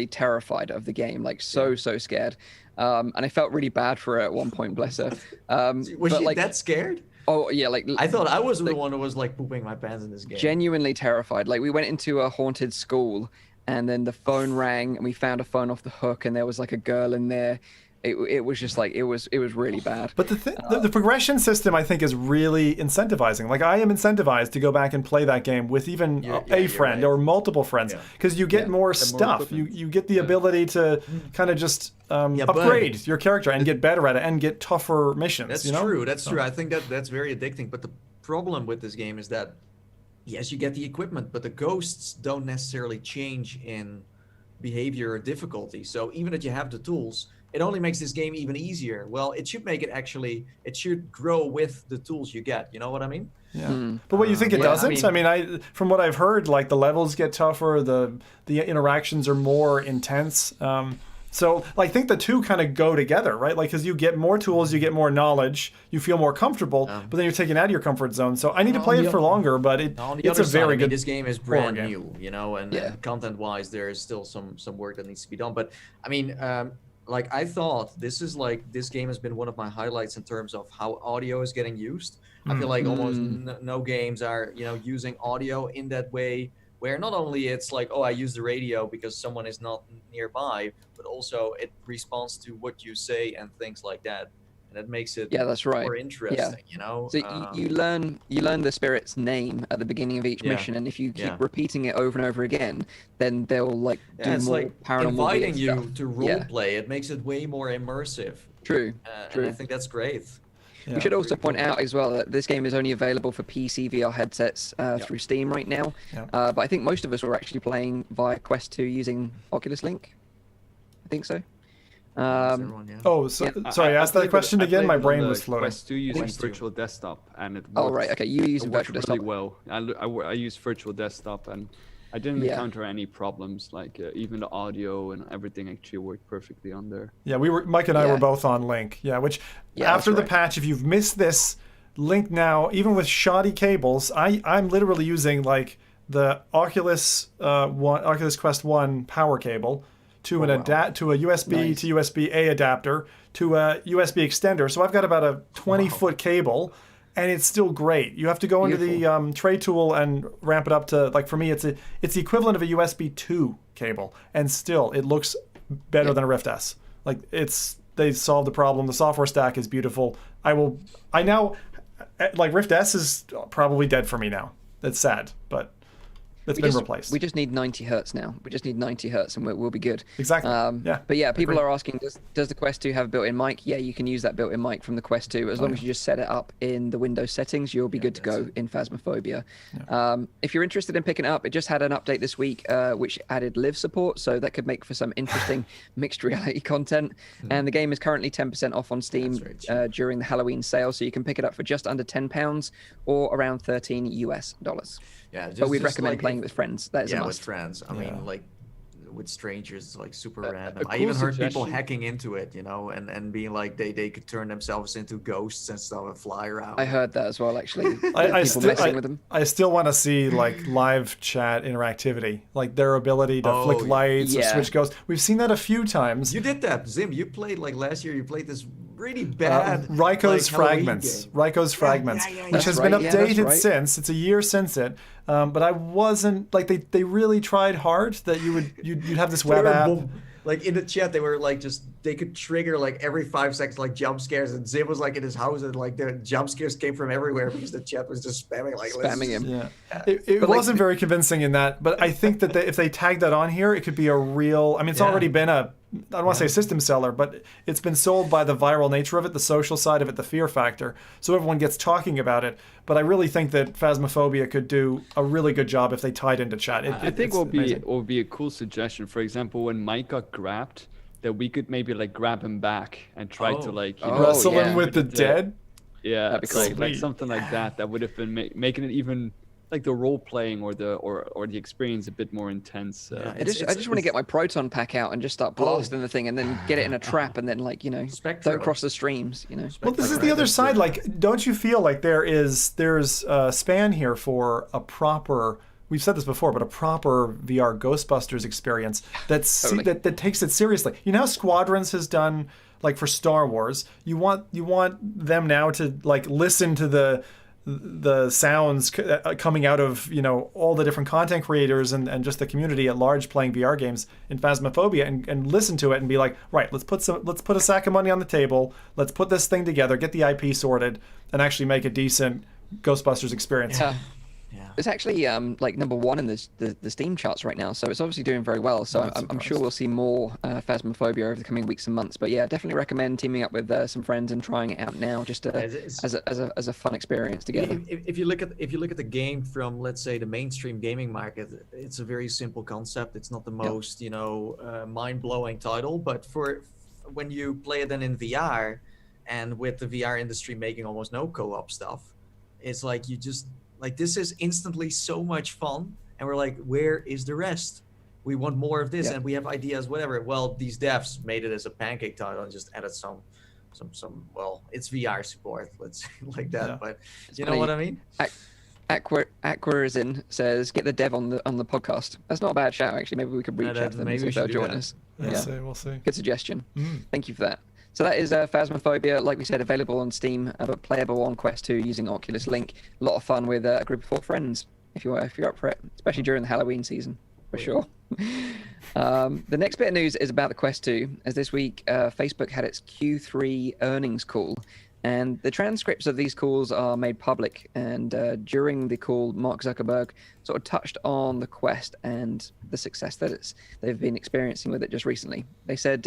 terrified of the game, like so scared. And I felt really bad for her at one point, bless her. Was she that scared? Oh yeah, like I thought I was the one who was like pooping my pants in this game. Genuinely terrified. Like we went into a haunted school, and then the phone rang, and we found a phone off the hook, and there was like a girl in there. It was just like it was really bad. But the progression system I think is really incentivizing. Like I am incentivized to go back and play that game with even a friend or multiple friends because you get more stuff. You get the ability to kind of just upgrade your character and get better at it and get tougher missions. That's true. That's true. I think that's very addicting. But the problem with this game is that yes, you get the equipment, but the ghosts don't necessarily change in behavior or difficulty. So even if you have the tools, it only makes this game even easier. Well, it should make it should grow with the tools you get. You know what I mean? Yeah. But what, you think it doesn't? I mean, from what I've heard, like the levels get tougher, the interactions are more intense. So I think the two kind of go together, right? Like, because you get more tools, you get more knowledge, you feel more comfortable, but then you're taken out of your comfort zone. So I need to play it for longer, but it's a very good. This game is brand new, you know, and content-wise, there is still some work that needs to be done. But I mean, like I thought, this game has been one of my highlights in terms of how audio is getting used. I feel like almost no games are, you know, using audio in that way, where not only it's like, oh, I use the radio because someone is not nearby, but also it responds to what you say and things like that, and it makes it that's right. more interesting, you know. So you learn the spirit's name at the beginning of each mission, and if you keep repeating it over and over again, then they'll like do it's more like paranormal inviting you stuff. to role play. It makes it way more immersive. True. And I think that's great. We should also point out as well that this game is only available for PC VR headsets through Steam right now. But I think most of us were actually playing via Quest 2 using Oculus Link. I think so. Sorry, ask that question again. My brain was floating. Quest 2 using virtual desktop, and it works. Oh, right. Okay, you use virtual desktop. Really well. I use virtual desktop, and I didn't encounter any problems. Like even the audio and everything actually worked perfectly on there. Yeah, Mike and I were both on Link. Yeah, which after the patch, if you've missed this, Link now, even with shoddy cables, I'm literally using like the Oculus Quest 1 power cable to to a USB to USB-A adapter to a USB extender. So I've got about a 20-foot cable, and it's still great. You have to go into the tray tool and ramp it up to, like, for me, it's the equivalent of a USB 2 cable, and still it looks better than a Rift S. Like, they solved the problem. The software stack is beautiful. Rift S is probably dead for me now. That's sad, but it's been replaced. We just need 90 hertz now. We just need 90 hertz and we'll be good. Exactly. But yeah, people are asking, does the Quest 2 have a built-in mic? Yeah, you can use that built-in mic from the Quest 2. As long as you just set it up in the Windows settings, you'll be good to go in Phasmophobia. If you're interested in picking it up, it just had an update this week, which added live support, so that could make for some interesting mixed reality content. And the game is currently 10% off on Steam during the Halloween sale, so you can pick it up for just under £10 or around $13 US. Yeah, but we'd recommend playing with friends. That is a must. With friends. I mean, like with strangers, it's like super random. I even heard people hacking into it, you know, and being like they could turn themselves into ghosts and stuff and fly around. I heard that as well, actually. I still want to see like live chat interactivity, like their ability to flick lights or switch ghosts. We've seen that a few times. You did that, Zim. You played like last year. You played this really bad Ryko's Fragments. Ryko's Fragments, which has been updated since. It's a year since it. But I wasn't like they really tried hard that you'd have this web app. Like in the chat, they were like they could trigger like every 5 seconds like jump scares, and Zim was like in his house and like the jump scares came from everywhere because the chat was just spamming him. Yeah, it wasn't very convincing in that, but I think that if they tag that on here, it could be a real. I mean, it's already been I don't want to say system seller, but it's been sold by the viral nature of it, the social side of it, the fear factor. So everyone gets talking about it. But I really think that Phasmophobia could do a really good job if they tied into chat. I think what would be a cool suggestion, for example, when Mike got grabbed, that we could maybe like grab him back and try to like wrestle him with the dead. Yeah, that'd be cool. Like something like that. That would have been making it even like the role playing or the experience a bit more intense. I just want to get my proton pack out and just start blasting the thing and then get it in a trap and then like don't cross the streams. Well, this is the other side. Like, don't you feel like there's a span here for a proper. We've said this before, but a proper VR Ghostbusters experience that takes it seriously. You know how Squadrons has done, like for Star Wars. You want them now to like listen to the sounds coming out of all the different content creators and just the community at large playing VR games in Phasmophobia and listen to it and be like, right, let's put a sack of money on the table, let's put this thing together, get the IP sorted, and actually make a decent Ghostbusters experience. Yeah. It's actually like #1 in the Steam charts right now, so it's obviously doing very well. So I'm sure we'll see more Phasmophobia over the coming weeks and months. But yeah, definitely recommend teaming up with some friends and trying it out now, just as a fun experience together. If you look at the game from, let's say, the mainstream gaming market, it's a very simple concept. It's not the most mind-blowing title, but for when you play it then in VR, and with the VR industry making almost no co-op stuff. it's like you just like this is instantly so much fun, and we're like, where is the rest? We want more of this, and we have ideas, whatever. Well, these devs made it as a pancake title and just added some. Well, it's VR support, let's say like that. But you know what I mean? Aquarizin says, "Get the dev on the podcast." That's not a bad shout, actually. Maybe we could reach out to them and see if they'll join us. We'll see. Good suggestion. Thank you for that. So that is Phasmophobia, like we said, available on Steam, but playable on Quest 2 using Oculus Link. A lot of fun with a group of 4 friends, if you're up for it, especially during the Halloween season, for sure. The next bit of news is about the Quest 2, as this week Facebook had its Q3 earnings call, and the transcripts of these calls are made public. And during the call, Mark Zuckerberg sort of touched on the Quest and the success that they've been experiencing with it just recently. They said,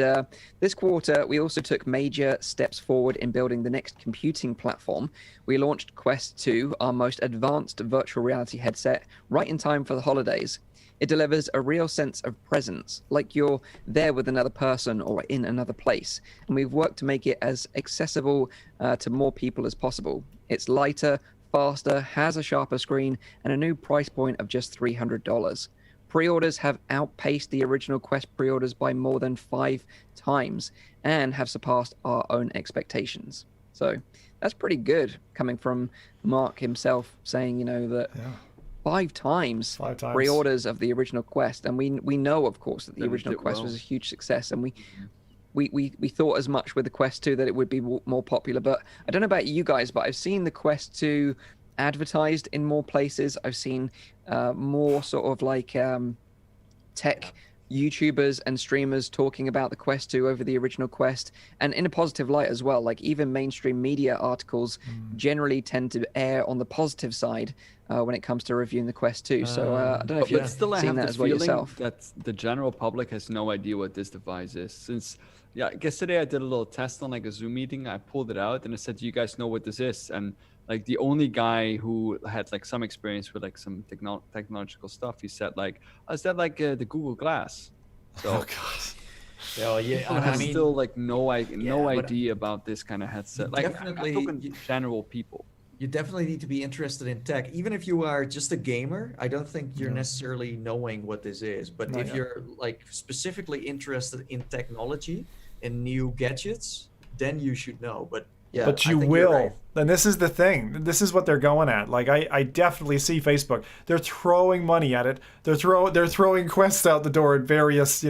this quarter, we also took major steps forward in building the next computing platform. We launched Quest 2, our most advanced virtual reality headset, right in time for the holidays. It delivers a real sense of presence, like you're there with another person or in another place. And we've worked to make it as accessible to more people as possible. It's lighter, faster, has a sharper screen, and a new price point of just $300. Pre-orders have outpaced the original Quest pre-orders by more than 5 times and have surpassed our own expectations. So that's pretty good coming from Mark himself saying, that... Yeah. 5 times pre-orders of the original Quest, and we know, of course, that the original Quest was a huge success, and we thought as much with the Quest 2 that it would be more popular. But I don't know about you guys, but I've seen the Quest 2 advertised in more places. I've seen more sort of like tech YouTubers and streamers talking about the Quest 2 over the original Quest, and in a positive light as well. Like even mainstream media articles generally tend to err on the positive side when it comes to reviewing the Quest 2. So I don't know if you've seen that as well yourself. That the general public has no idea what this device is. Since I guess today I did a little test on like a Zoom meeting. I pulled it out and I said, "Do you guys know what this is?" And like the only guy who had like some experience with like some technological stuff, he said like, "Oh, is that like the Google Glass?" So, oh god. Oh yeah, I mean, still like no idea about this kind of headset. Like definitely, I'm talking general people. You definitely need to be interested in tech, even if you are just a gamer. I don't think you're necessarily knowing what this is, but if you're like specifically interested in technology and new gadgets, then you should know. But you will. Right. And this is the thing. This is what they're going at. Like I definitely see Facebook. They're throwing money at it. They're throwing quests out the door at various,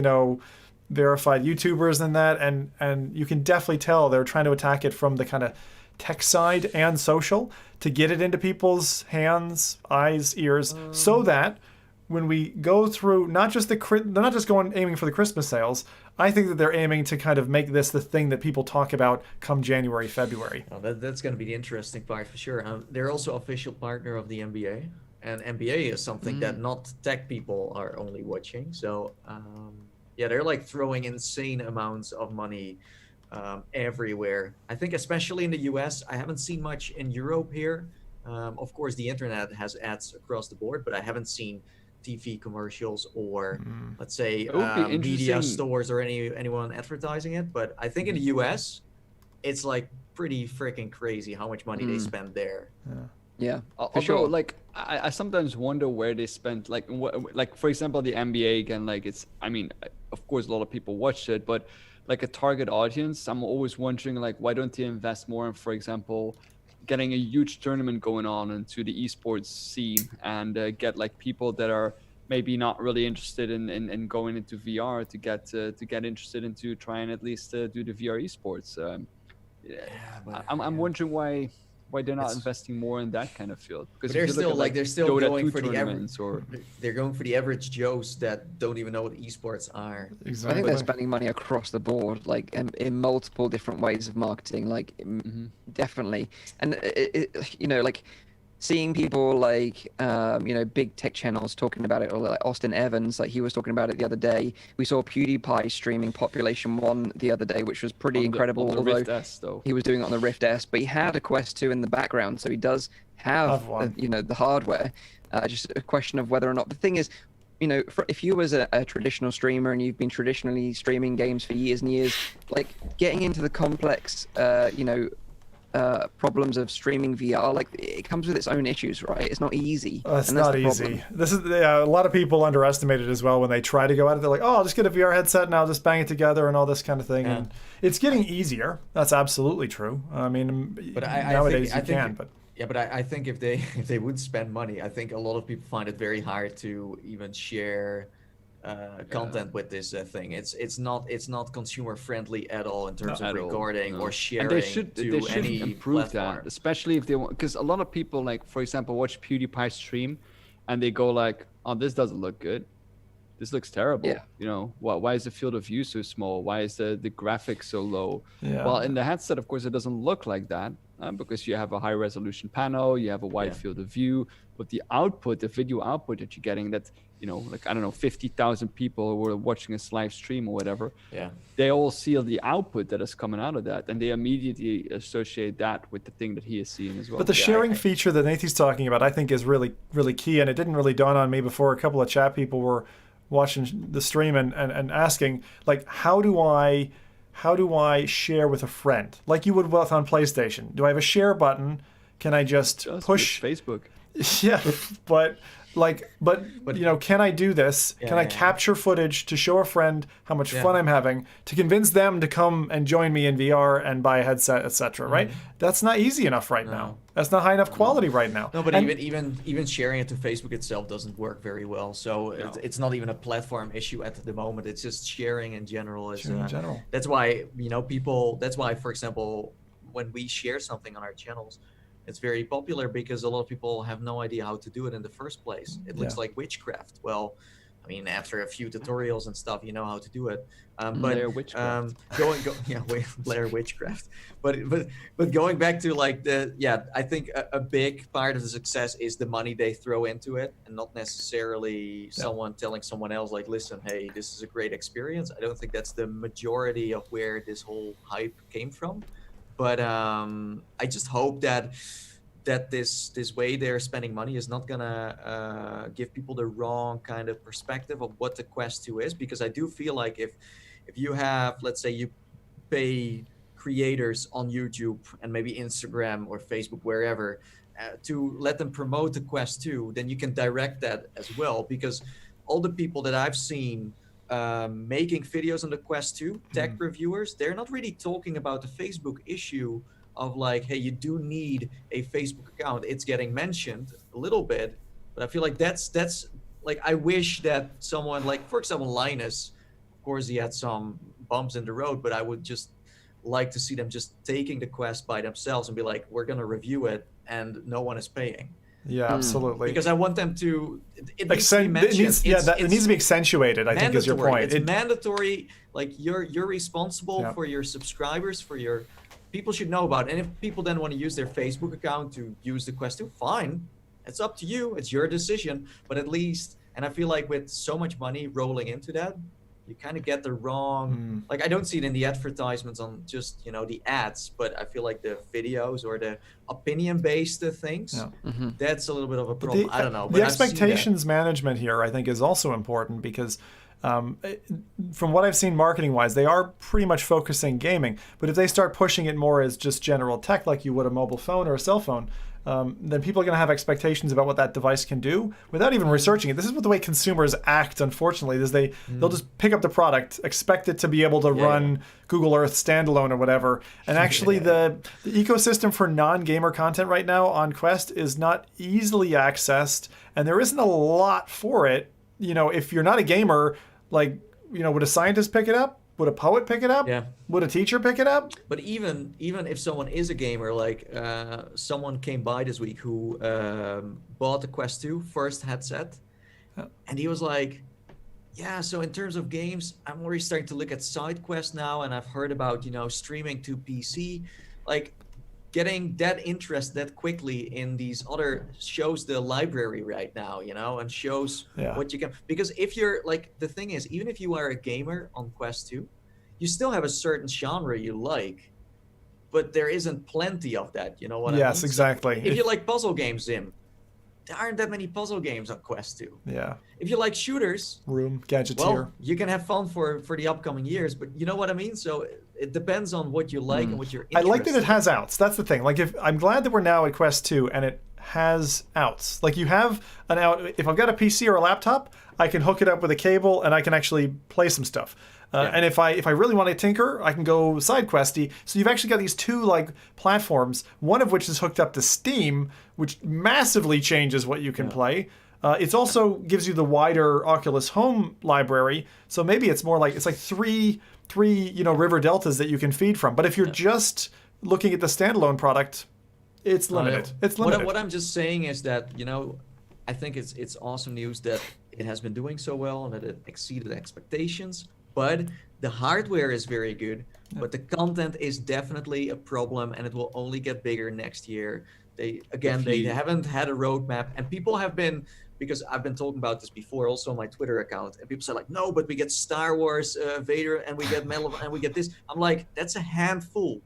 verified YouTubers and that, and you can definitely tell they're trying to attack it from the kind of tech side and social to get it into people's hands, eyes, ears, so that when we go through, they're not just aiming for the Christmas sales. I think that they're aiming to kind of make this the thing that people talk about come January, February. Well, that's going to be the interesting part for sure. They're also official partner of the NBA, and NBA is something that not tech people are only watching. So they're like throwing insane amounts of money everywhere. I think especially in the US. I haven't seen much in Europe here. Of course, the internet has ads across the board, but I haven't seen TV commercials or let's say media stores or anyone advertising it. But I think in the US, it's like pretty freaking crazy how much money they spend there. Yeah, for sure. Like I sometimes wonder where they spent. Like for example, the NBA again. Like I mean, of course, a lot of people watch it, but like a target audience, I'm always wondering like why don't they invest more in, for example, getting a huge tournament going on into the esports scene and get like people that are maybe not really interested in going into VR to get interested into trying at least do the VR esports. I'm wondering why they're not investing more in that kind of field, because they're still going for the average, or they're going for the average Joes that don't even know what esports are. Exactly. I think they're spending money across the board, like in multiple different ways of marketing, like definitely. And like seeing people like big tech channels talking about it, or like Austin Evans, like he was talking about it the other day. We saw PewDiePie streaming Population 1 the other day, which was pretty incredible. On the Rift S, though. He was doing it on the Rift S, but he had a Quest 2 in the background, so he does have the hardware. Just a question of whether or not. The thing is, if you was a traditional streamer and you've been traditionally streaming games for years and years, like getting into the complex problems of streaming VR. Like, it comes with its own issues, right? It's not easy. It's not easy. This is a lot of people underestimate it as well when they try to go at it. They're like, oh, I'll just get a VR headset and I'll just bang it together and all this kind of thing. And it's getting easier. That's absolutely true. I mean, but nowadays I think, but. Yeah, but I think if they would spend money, I think a lot of people find it very hard to even share content with this thing. It's not consumer friendly at all in terms of recording or sharing. And they should any improve platform. that, especially if they want, because a lot of people, like, for example, watch PewDiePie stream, and they go like, "Oh, this doesn't look good. This looks terrible. Yeah. You know, why is the field of view so small? Why is the graphics so low?" Yeah. Well, in the headset, of course, it doesn't look like that because you have a high resolution panel, you have a wide field of view, but the output, the video output that you're getting, that, you know, like, I don't know, 50,000 people who are watching a live stream or whatever, they all see the output that is coming out of that, and they immediately associate that with the thing that he is seeing as well. But the sharing feature that Nathan's talking about, I think, is really, really key, and it didn't really dawn on me before a couple of chat people were watching the stream and asking, like, how do I share with a friend like you would with on PlayStation? Do I have a share button? Can I just push Facebook? Yeah, but you know, can I do this? Can I capture footage to show a friend how much fun I'm having, to convince them to come and join me in VR and buy a headset, etc. Right? That's not easy enough right now. That's not high enough quality right now. No, but even sharing it to Facebook itself doesn't work very well. So it's not even a platform issue at the moment. It's just sharing in general. That's why, you know, people. That's why, for example, when we share something on our channels, it's very popular because a lot of people have no idea how to do it in the first place. It looks like witchcraft. Well, I mean, after a few tutorials and stuff, you know how to do it. Blair Witchcraft. Blair Witchcraft. But going back to like I think a big part of the success is the money they throw into it, and not necessarily someone telling someone else like, listen, hey, this is a great experience. I don't think that's the majority of where this whole hype came from. But I just hope that this way they're spending money is not gonna give people the wrong kind of perspective of what the Quest 2 is, because I do feel like if you have, let's say, you pay creators on YouTube and maybe Instagram or Facebook, wherever, to let them promote the Quest 2, then you can direct that as well, because all the people that I've seen making videos on the Quest 2, tech reviewers, they're not really talking about the Facebook issue of like, hey, you do need a Facebook account. It's getting mentioned a little bit, but I feel like that's like, I wish that someone like, for example, Linus, of course he had some bumps in the road, but I would just like to see them just taking the Quest by themselves and be like, we're going to review it and no one is paying. Yeah, absolutely. Because I want them to. It needs to be accentuated. I think is your point. It's mandatory. Like you're responsible for your subscribers, for your people should know about it. And if people then want to use their Facebook account to use the Quest 2, fine. It's up to you. It's your decision. But at least, and I feel like with so much money rolling into that, you kind of get the wrong, like, I don't see it in the advertisements on just, you know, the ads, but I feel like the videos or the opinion-based things, that's a little bit of a problem. I don't know. But the expectations management here, I think, is also important because from what I've seen marketing-wise, they are pretty much focusing gaming. But if they start pushing it more as just general tech, like you would a mobile phone or a cell phone, then people are going to have expectations about what that device can do without even researching it. This is what the way consumers act, unfortunately, is they'll just pick up the product, expect it to be able to run Google Earth standalone or whatever. And actually the ecosystem for non-gamer content right now on Quest is not easily accessed, and there isn't a lot for it. You know, if you're not a gamer, like, you know, would a scientist pick it up? Would a poet pick it up? Yeah. Would a teacher pick it up? But even if someone is a gamer, like someone came by this week who bought the Quest 2 first headset, and he was like, yeah, so in terms of games, I'm already starting to look at side quests now, and I've heard about, you know, streaming to PC. Like, getting that interest that quickly in these other shows the library right now, you know, and shows what you can, because if you're like, the thing is, even if you are a gamer on Quest 2, you still have a certain genre you like, but there isn't plenty of that, you know what I mean? Yes, exactly. So if you like puzzle games, Zim, there aren't that many puzzle games on Quest 2. Yeah. If you like shooters, Gadgeteer. well, you can have fun for the upcoming years, but you know what I mean? So it depends on what you like and what you're I interested like that it has outs. That's the thing. Like, if I'm glad that we're now at Quest 2 and it has outs. Like, you have an out. If I've got a PC or a laptop, I can hook it up with a cable and I can actually play some stuff. And if I really want to tinker, I can go side questy. So you've actually got these two like platforms, one of which is hooked up to Steam, which massively changes what you can play. It also gives you the wider Oculus Home library, so maybe it's more like it's like three river deltas that you can feed from. But if you're just looking at the standalone product, it's limited. It's limited. What I'm just saying is that I think it's awesome news that it has been doing so well and that it exceeded expectations. But the hardware is very good, but the content is definitely a problem, and it will only get bigger next year. They haven't had a roadmap, and people have been. Because I've been talking about this before, also on my Twitter account, and people say like, no, but we get Star Wars, Vader, and we get Metal, and we get this. I'm like, that's a handful.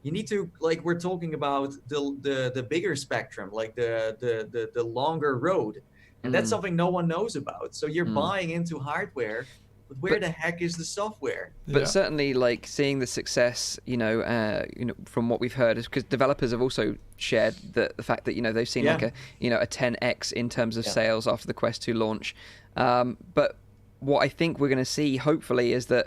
You need to we're talking about the bigger spectrum, like the longer road, and that's something no one knows about. So you're buying into hardware, but where the heck is the software? But certainly, like seeing the success, from what we've heard, is because developers have also shared the fact that they've seen like a 10x in terms of sales after the Quest 2 launch. But what I think we're going to see, hopefully, is that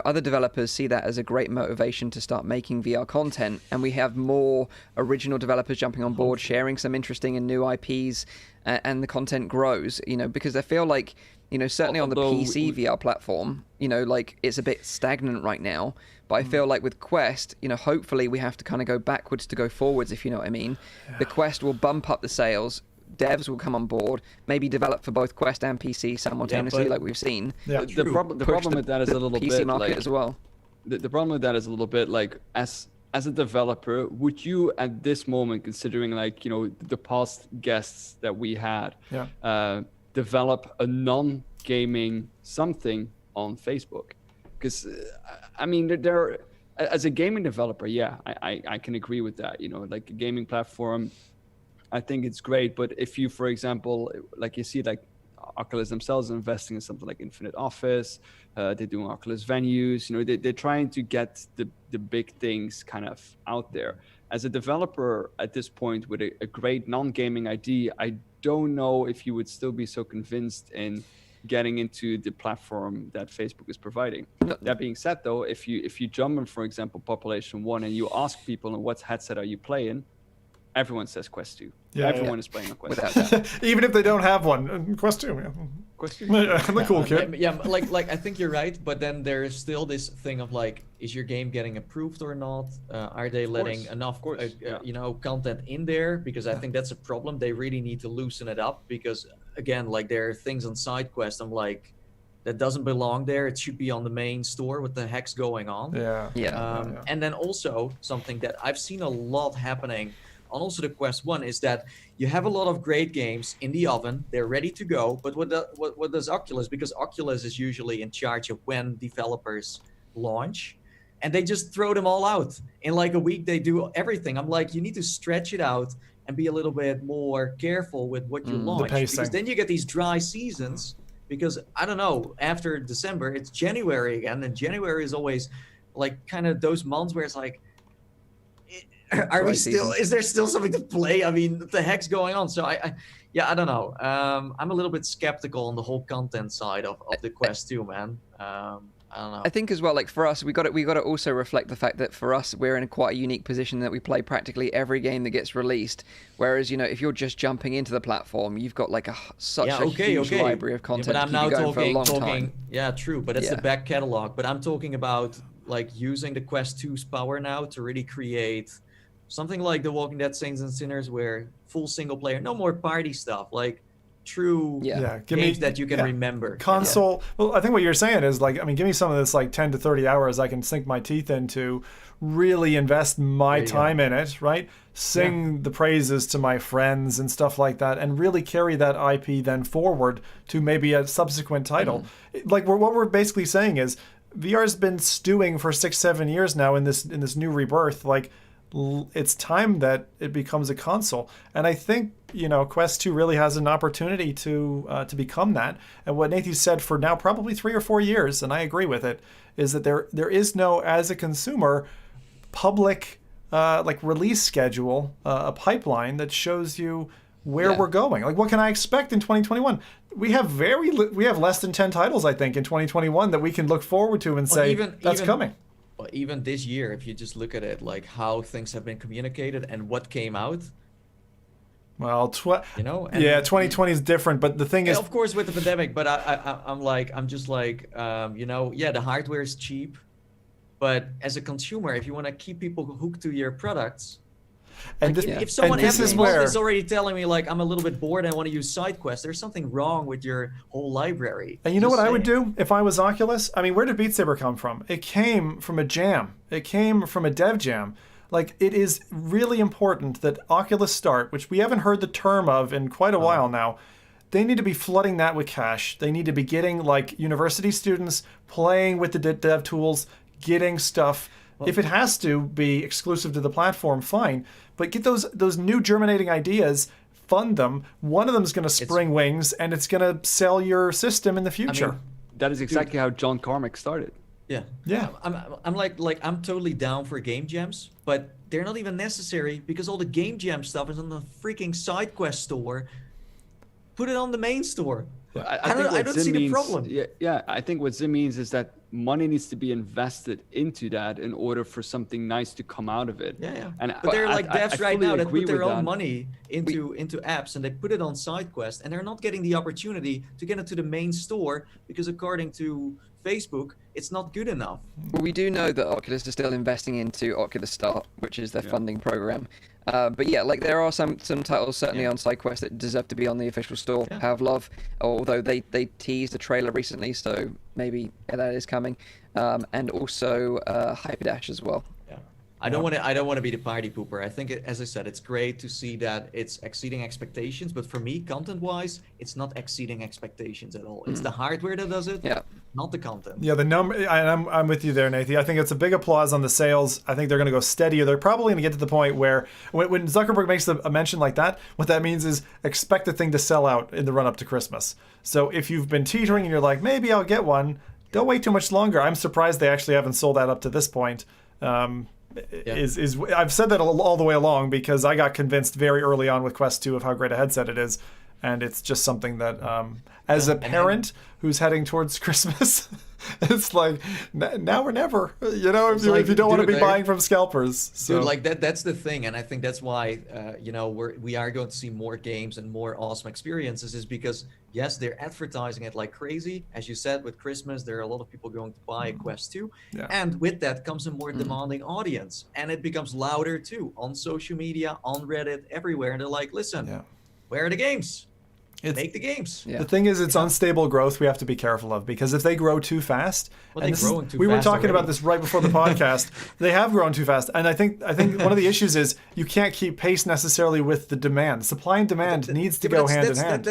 other developers see that as a great motivation to start making VR content, and we have more original developers jumping on board, sharing some interesting and new IPs, and the content grows. Because I feel like certainly on the PC VR platform, like it's a bit stagnant right now. But I feel like with Quest, hopefully we have to kind of go backwards to go forwards, if you know what I mean. The Quest will bump up the sales. Devs will come on board, maybe develop for both Quest and PC simultaneously, like we've seen. Yeah. The problem with that is a little PC bit market like, as well. The problem with that is a little bit like as a developer, would you at this moment, considering the past guests that we had, develop a non-gaming something on Facebook? Because there, as a gaming developer, I can agree with that. Like a gaming platform, I think it's great. But if you, for example, like you see like Oculus themselves investing in something like Infinite Office, they're doing Oculus venues, they're trying to get the big things kind of out there. As a developer at this point with a great non-gaming ID, I don't know if you would still be so convinced in getting into the platform that Facebook is providing. That being said, though, if you jump on, for example, Population 1 and you ask people, what headset are you playing? Everyone says Quest 2. Everyone is playing on Quest 2. Even if they don't have one. Quest 2, Quest 2. I'm a cool kid. Like I think you're right, but then there is still this thing of like, is your game getting approved or not? Are they letting enough content in there? Because I think that's a problem. They really need to loosen it up, because again, like there are things on side quest, I'm like, that doesn't belong there. It should be on the main store. What the heck's going on? And then also something that I've seen a lot happening on also the Quest 1 is that you have a lot of great games in the oven. They're ready to go. But what does Oculus? Because Oculus is usually in charge of when developers launch, and they just throw them all out. In like a week, they do everything. I'm like, you need to stretch it out and be a little bit more careful with what you launch. Because then you get these dry seasons. Because I don't know, after December, it's January again. And January is always like kind of those months where it's like, is there still something to play? I mean, what the heck's going on? So I don't know. I'm a little bit skeptical on the whole content side of the Quest 2, man. I don't know. I think as well, like for us, we got to also reflect the fact that for us, we're in quite a unique position that we play practically every game that gets released. Whereas, if you're just jumping into the platform, you've got like such a huge library of content. But I'm now talking. Time. Yeah, true. But it's the back catalog. But I'm talking about like using the Quest 2's power now to really create something like The Walking Dead Saints and Sinners, where full single player, no more party stuff, like true games that you can remember. Console. Well, I think what you're saying is like, give me some of this like 10 to 30 hours I can sink my teeth into, really invest my time in it, right? Sing the praises to my friends and stuff like that, and really carry that IP then forward to maybe a subsequent title. Like what we're basically saying is VR's been stewing for 6-7 years now in this new rebirth. Like, it's time that it becomes a console. And I think, Quest 2 really has an opportunity to become that. And what Nathan said for now probably 3 or 4 years, and I agree with it, is that there is no, as a consumer, public release schedule, a pipeline that shows you where we're going. Like, what can I expect in 2021? We have less than 10 titles, I think, in 2021 that we can look forward to and say that's coming. Well, even this year, if you just look at it, like how things have been communicated and what came out. Well, 2020 is different, but the thing is, of course, with the pandemic. But I'm just like, the hardware is cheap, but as a consumer, if you want to keep people hooked to your products. And if someone every month is already telling me like I'm a little bit bored and I want to use side quests, there's something wrong with your whole library. And you know what I would do if I was Oculus? I mean, where did Beat Saber come from? It came from a jam. It came from a dev jam. Like, it is really important that Oculus Start, which we haven't heard the term of in quite a while now, they need to be flooding that with cash. They need to be getting like university students playing with the dev tools, getting stuff. Well, if it has to be exclusive to the platform, fine. But get those new germinating ideas, fund them. One of them is going to spring wings, and it's going to sell your system in the future. I mean, that is exactly how John Carmack started. Yeah. I'm like I'm totally down for game jams, but they're not even necessary because all the game jam stuff is on the freaking side quest store. Put it on the main store. I don't see the problem. Yeah, I think what Zim means is that money needs to be invested into that in order for something nice to come out of it. Yeah. But there are like devs right now that put their own money into apps and they put it on side quest and they're not getting the opportunity to get it to the main store because according to Facebook, it's not good enough. Well, we do know that Oculus is still investing into Oculus Start, which is their funding program. But yeah, like there are some titles certainly on SideQuest that deserve to be on the official store. Pavlov, although they teased a trailer recently, so maybe that is coming. And also Hyperdash as well. I don't want to be the party pooper. I think, as I said, it's great to see that it's exceeding expectations. But for me, content-wise, it's not exceeding expectations at all. It's the hardware that does it, not the content. Yeah, the number. I'm with you there, Nathan. I think it's a big applause on the sales. I think they're going to go steadier. They're probably going to get to the point where when Zuckerberg makes a mention like that, what that means is expect the thing to sell out in the run-up to Christmas. So if you've been teetering and you're like, maybe I'll get one, don't wait too much longer. I'm surprised they actually haven't sold that up to this point. I've said that all the way along because I got convinced very early on with Quest 2 of how great a headset it is, and it's just something that as a parent who's heading towards Christmas, it's like now or never, if you don't want to be buying from scalpers. So. Dude, like that's the thing, and I think that's why we are going to see more games and more awesome experiences is because yes, they're advertising it like crazy. As you said, with Christmas, there are a lot of people going to buy a Quest 2. And with that comes a more demanding audience. And it becomes louder too on social media, on Reddit, everywhere. And they're like, listen, where are the games? Make the games. The thing is, it's unstable growth we have to be careful of because if they grow too fast, we were talking about this right before the podcast. They have grown too fast, and I think one of the issues is you can't keep pace necessarily with the demand. Supply and demand needs to go hand in hand.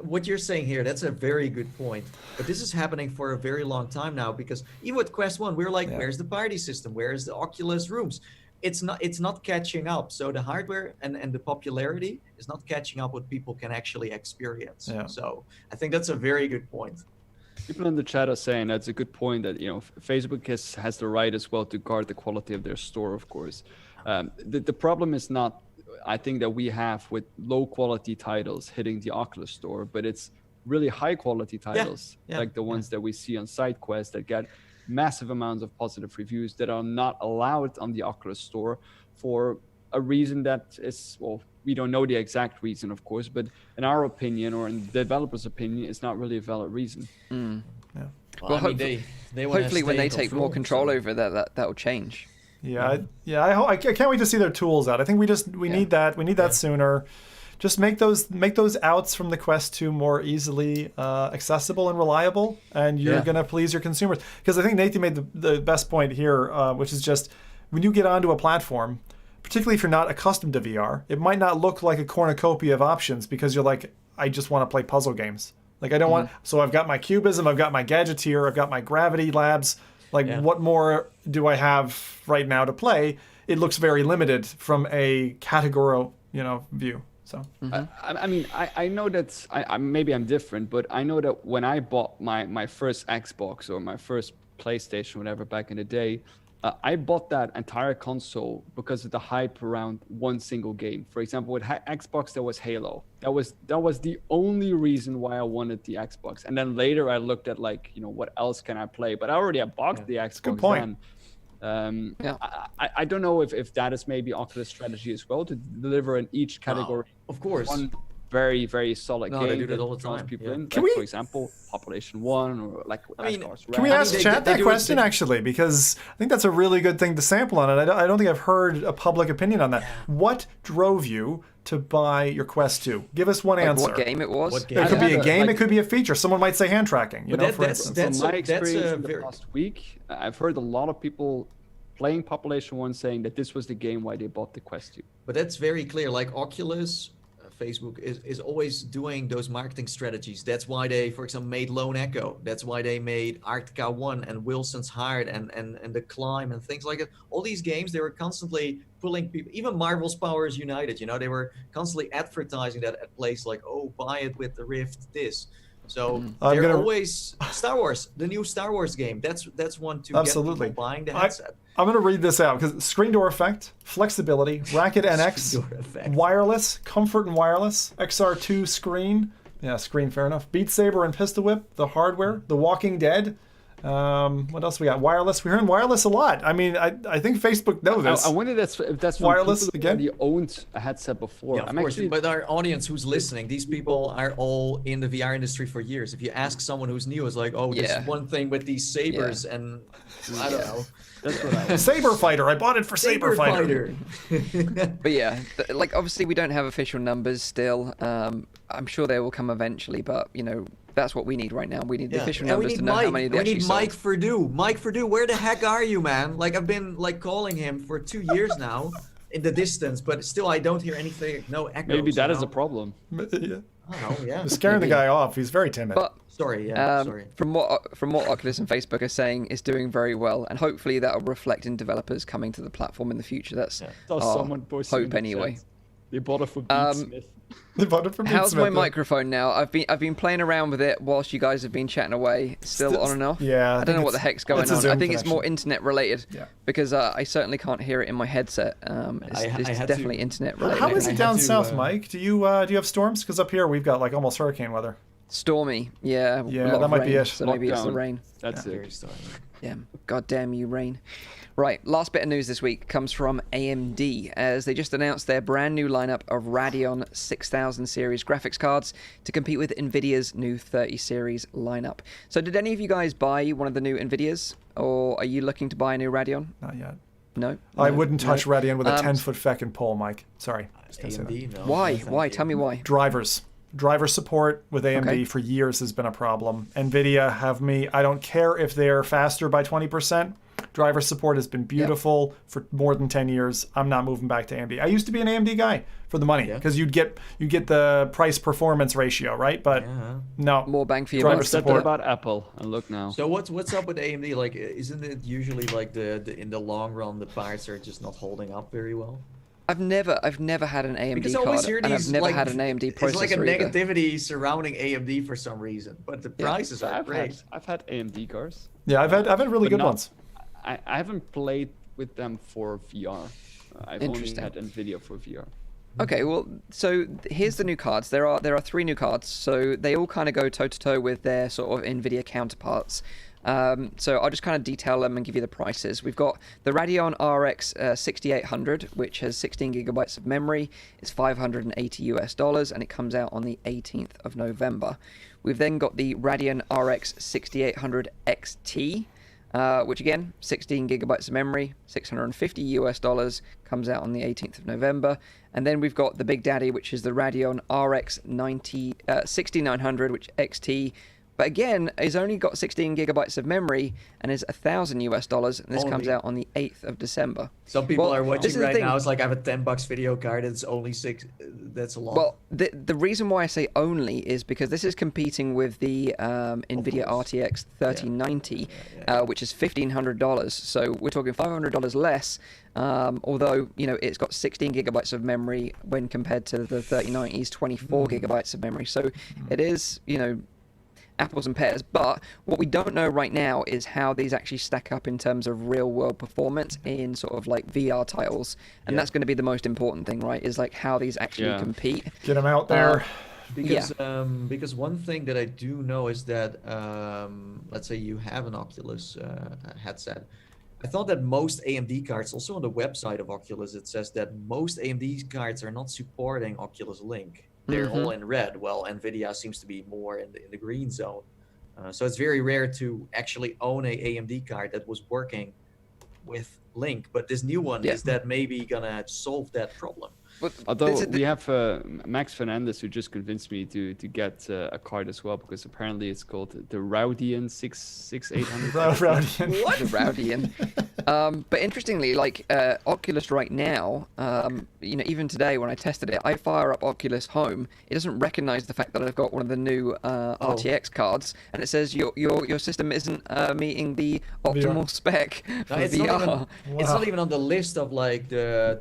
What you're saying here, that's a very good point. But this is happening for a very long time now because even with Quest 1, we were like, where's the party system? Where's the Oculus rooms? It's not catching up. So the hardware and the popularity is not catching up what people can actually experience. So I think that's a very good point. People in the chat are saying that's a good point that Facebook has the right as well to guard the quality of their store, of course. The problem is not, I think, that we have with low quality titles hitting the Oculus store, but it's really high quality titles like the ones that we see on SideQuest that get massive amounts of positive reviews that are not allowed on the Oculus store for a reason that is, well, we don't know the exact reason, of course, but in our opinion or in the developer's opinion, it's not really a valid reason. Well, hopefully when they take more control over that will change. I can't wait to see their tools out. I think we need that. We need that sooner. Just make those outs from the Quest 2 more easily accessible and reliable, and you're going to please your consumers. Because I think Nathan made the best point here, which is just when you get onto a platform, particularly if you're not accustomed to VR, it might not look like a cornucopia of options because you're like, I just want to play puzzle games. Like I don't want, so I've got my Cubism, I've got my Gadgeteer, I've got my Gravity Labs. Like what more do I have right now to play? it looks very limited from a categorical, view. So I mean, I know that maybe I'm different, but I know that when I bought my first Xbox or my first PlayStation, whatever, back in the day, I bought that entire console because of the hype around one single game. For example, with Xbox, there was Halo. That was the only reason why I wanted the Xbox. And then later I looked at what else can I play? But I already had bought the Xbox. Good point. Then. I don't know if that is maybe Oculus' strategy as well, to deliver in each category. Of course. One very, very solid game. They do that all the draws time. people in. Can for example, Population 1 or Can we ask chat that question actually? Because I think that's a really good thing to sample on it. I don't think I've heard a public opinion on that. What drove you to buy your Quest 2? Give us one answer. What game it was? It could be a game. It could be a feature. Someone might say hand tracking. From my experience in the past week, I've heard a lot of people playing Population 1 saying that this was the game why they bought the Quest 2. But that's very clear. Like Oculus, Facebook is always doing those marketing strategies. That's why they, for example, made Lone Echo. That's why they made Arctica 1 and Wilson's Heart and The Climb and things like that. All these games, they were constantly pulling people. Even Marvel's Powers United, they were constantly advertising that at places like, oh, buy it with the Rift this. So they're always Star Wars, the new Star Wars game. That's one to get people buying the headset. I'm going to read this out because screen door effect, flexibility, Racket NX, wireless, comfort and wireless, XR2 screen. Yeah, screen, fair enough. Beat Saber and Pistol Whip, the hardware, The Walking Dead. What else we got? Wireless. We're hearing wireless a lot. I mean, I think Facebook knows this. I wonder if that's wireless again. You owned a headset before. Yeah, of course. But our audience who's listening, these people are all in the VR industry for years. If you ask someone who's new, it's like, oh, this one thing with these sabers and I don't know. That's what I Saber Fighter. I bought it for Saber Fighter. But yeah, obviously we don't have official numbers still. I'm sure they will come eventually, but that's what we need right now. We need the official numbers to know how many they actually sold. We need Mike Verdue. Mike Verdue, where the heck are you, man? Like, I've been calling him for 2 years now in the distance, but still I don't hear anything. No echoes. Maybe that is a problem. You're scaring the guy off. He's very timid. But sorry. From what Oculus and Facebook are saying, it's doing very well, and hopefully that will reflect in developers coming to the platform in the future. That's our hope anyway. They bought it for Beatsmith. How's my microphone now? I've been playing around with it whilst you guys have been chatting away. Still on and off. Yeah. I don't know what the heck's going on. I think it's more connection. internet related. Yeah. Because I certainly can't hear it in my headset. It's definitely internet related. How is it down south, Mike? Do you have storms? Because up here we've got almost hurricane weather. Stormy. Yeah. Yeah, that might be it. So maybe it's the rain. That's it. Yeah. God damn you, rain. Right, last bit of news this week comes from AMD, as they just announced their brand new lineup of Radeon 6000 series graphics cards to compete with NVIDIA's new 30 series lineup. So did any of you guys buy one of the new NVIDIAs, or are you looking to buy a new Radeon? Not yet. No? I wouldn't touch Radeon with a 10-foot feckin' pole, Mike. Sorry. AMD, no. Why? Tell me why. Drivers. Driver support with AMD for years has been a problem. NVIDIA have me. I don't care if they're faster by 20%. Driver support has been beautiful for more than 10 years. I'm not moving back to AMD. I used to be an AMD guy for the money because you'd get the price performance ratio, right? But no, more bang for your driver buck. support. About Apple, and look now. So what's up with AMD? Like, isn't it usually like the in the long run the parts are just not holding up very well? I've never had an AMD card, and I've never had an AMD processor. It's like a either. negativity surrounding AMD for some reason, but the prices are great. I've had AMD cars. Yeah, I've had really good ones. I haven't played with them for VR. I've only had NVIDIA for VR. Okay, well, so here's the new cards. There are 3 new cards, so they all kind of go toe-to-toe with their sort of NVIDIA counterparts. So I'll just kind of detail them and give you the prices. We've got the Radeon RX 6800, which has 16 gigabytes of memory. It's $580 and it comes out on the 18th of November. We've then got the Radeon RX 6800 XT, which again, 16 gigabytes of memory, $650 comes out on the 18th of November. And then we've got the Big Daddy, which is the Radeon RX 6900, which XT, But again, it's only got 16 gigabytes of memory and is $1,000 US, and this comes out on the 8th of December. Some people are watching right now. It's like I have a $10 video card. It's only $6. That's a lot. Well, the reason why I say only is because this is competing with the NVIDIA RTX 3090, which is $1,500. So we're talking $500 less. Although it's got 16 gigabytes of memory when compared to the 3090's 24 gigabytes of memory. So it is apples and pears. But what we don't know right now is how these actually stack up in terms of real world performance in sort of like VR titles, and that's going to be the most important thing, right? Is like how these actually compete. Get them out there. Because one thing that I do know is that let's say you have an Oculus headset. I thought that most AMD cards, also on the website of Oculus, it says that most AMD cards are not supporting Oculus Link. They're all in red. Well, NVIDIA seems to be more in the green zone. So it's very rare to actually own a AMD card that was working with Link. But this new one is that maybe gonna solve that problem. Although we have Max Fernandez, who just convinced me to get a card as well, because apparently it's called the Rowdian 6800. Rowdian. What? The Rowdian. But interestingly, like Oculus right now, even today when I tested it, I fire up Oculus Home. It doesn't recognize the fact that I've got one of the new RTX cards, and it says your system isn't meeting the optimal spec for VR. It's not even on the list of like the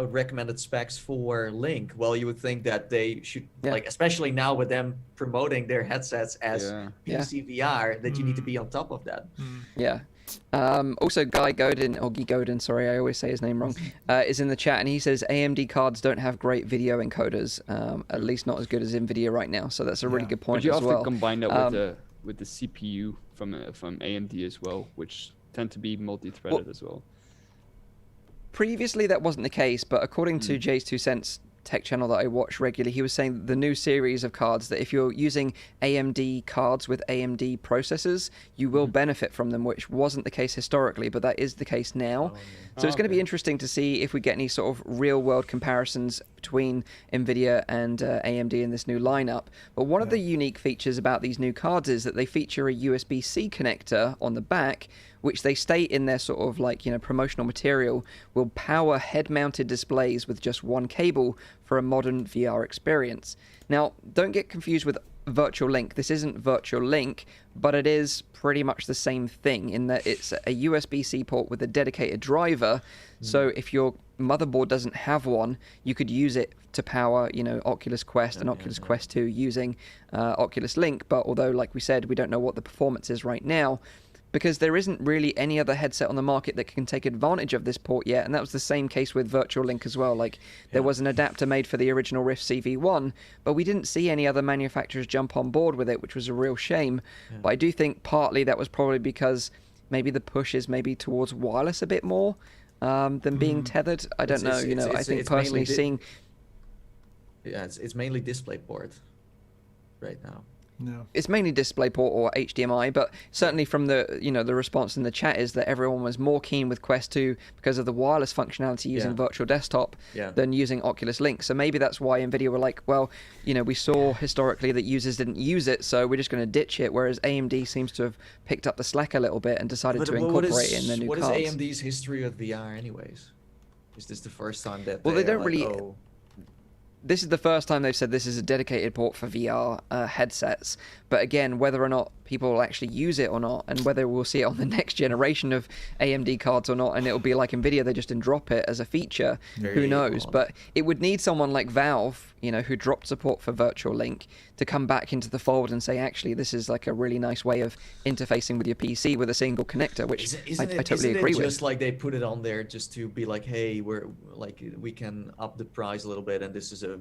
recommended specs for Link. Well, you would think that they should, like, especially now with them promoting their headsets as PSVR, that you need to be on top of that. Yeah. Also, Guy Godin, sorry, I always say his name wrong, is in the chat, and he says AMD cards don't have great video encoders, at least not as good as NVIDIA right now. So that's a really good point as well. But you often combine that with the CPU from AMD as well, which tend to be multi-threaded as well. Previously, that wasn't the case, but according to Jay's 2 Cents tech channel that I watch regularly, he was saying that the new series of cards, that if you're using AMD cards with AMD processors, you will benefit from them, which wasn't the case historically, but that is the case now. So it's going to be interesting to see if we get any sort of real-world comparisons between NVIDIA and AMD in this new lineup. But one of the unique features about these new cards is that they feature a USB-C connector on the back, which they state in their sort of like, promotional material, will power head-mounted displays with just one cable for a modern VR experience. Now, don't get confused with Virtual Link. This isn't Virtual Link, but it is pretty much the same thing in that it's a USB-C port with a dedicated driver. So if your motherboard doesn't have one, you could use it to power, Oculus Quest and Oculus Quest 2 using Oculus Link. But although, like we said, we don't know what the performance is right now, because there isn't really any other headset on the market that can take advantage of this port yet, and that was the same case with Virtual Link as well. Like, there was an adapter made for the original Rift CV1, but we didn't see any other manufacturers jump on board with it, which was a real shame. But I do think partly that was probably because maybe the push is maybe towards wireless a bit more than being tethered. I don't know. I think personally seeing... Yeah, it's mainly DisplayPort right now. No. It's mainly DisplayPort or HDMI, but certainly from the the response in the chat is that everyone was more keen with Quest 2 because of the wireless functionality using Virtual Desktop than using Oculus Link. So maybe that's why NVIDIA were like, well, we saw historically that users didn't use it, so we're just going to ditch it, whereas AMD seems to have picked up the slack a little bit and decided to incorporate it in their new cards. What is AMD's history with VR anyways? Is this the first time that they don't really... This is the first time they've said this is a dedicated port for VR headsets. But again, whether or not people will actually use it or not, and whether we'll see it on the next generation of AMD cards or not, and it'll be like NVIDIA, they just drop it as a feature, who knows? But it would need someone like Valve, who dropped support for Virtual Link, to come back into the fold and say, actually, this is like a really nice way of interfacing with your PC with a single connector, which I totally agree with. Just like they put it on there just to be like, hey, we can up the price a little bit, and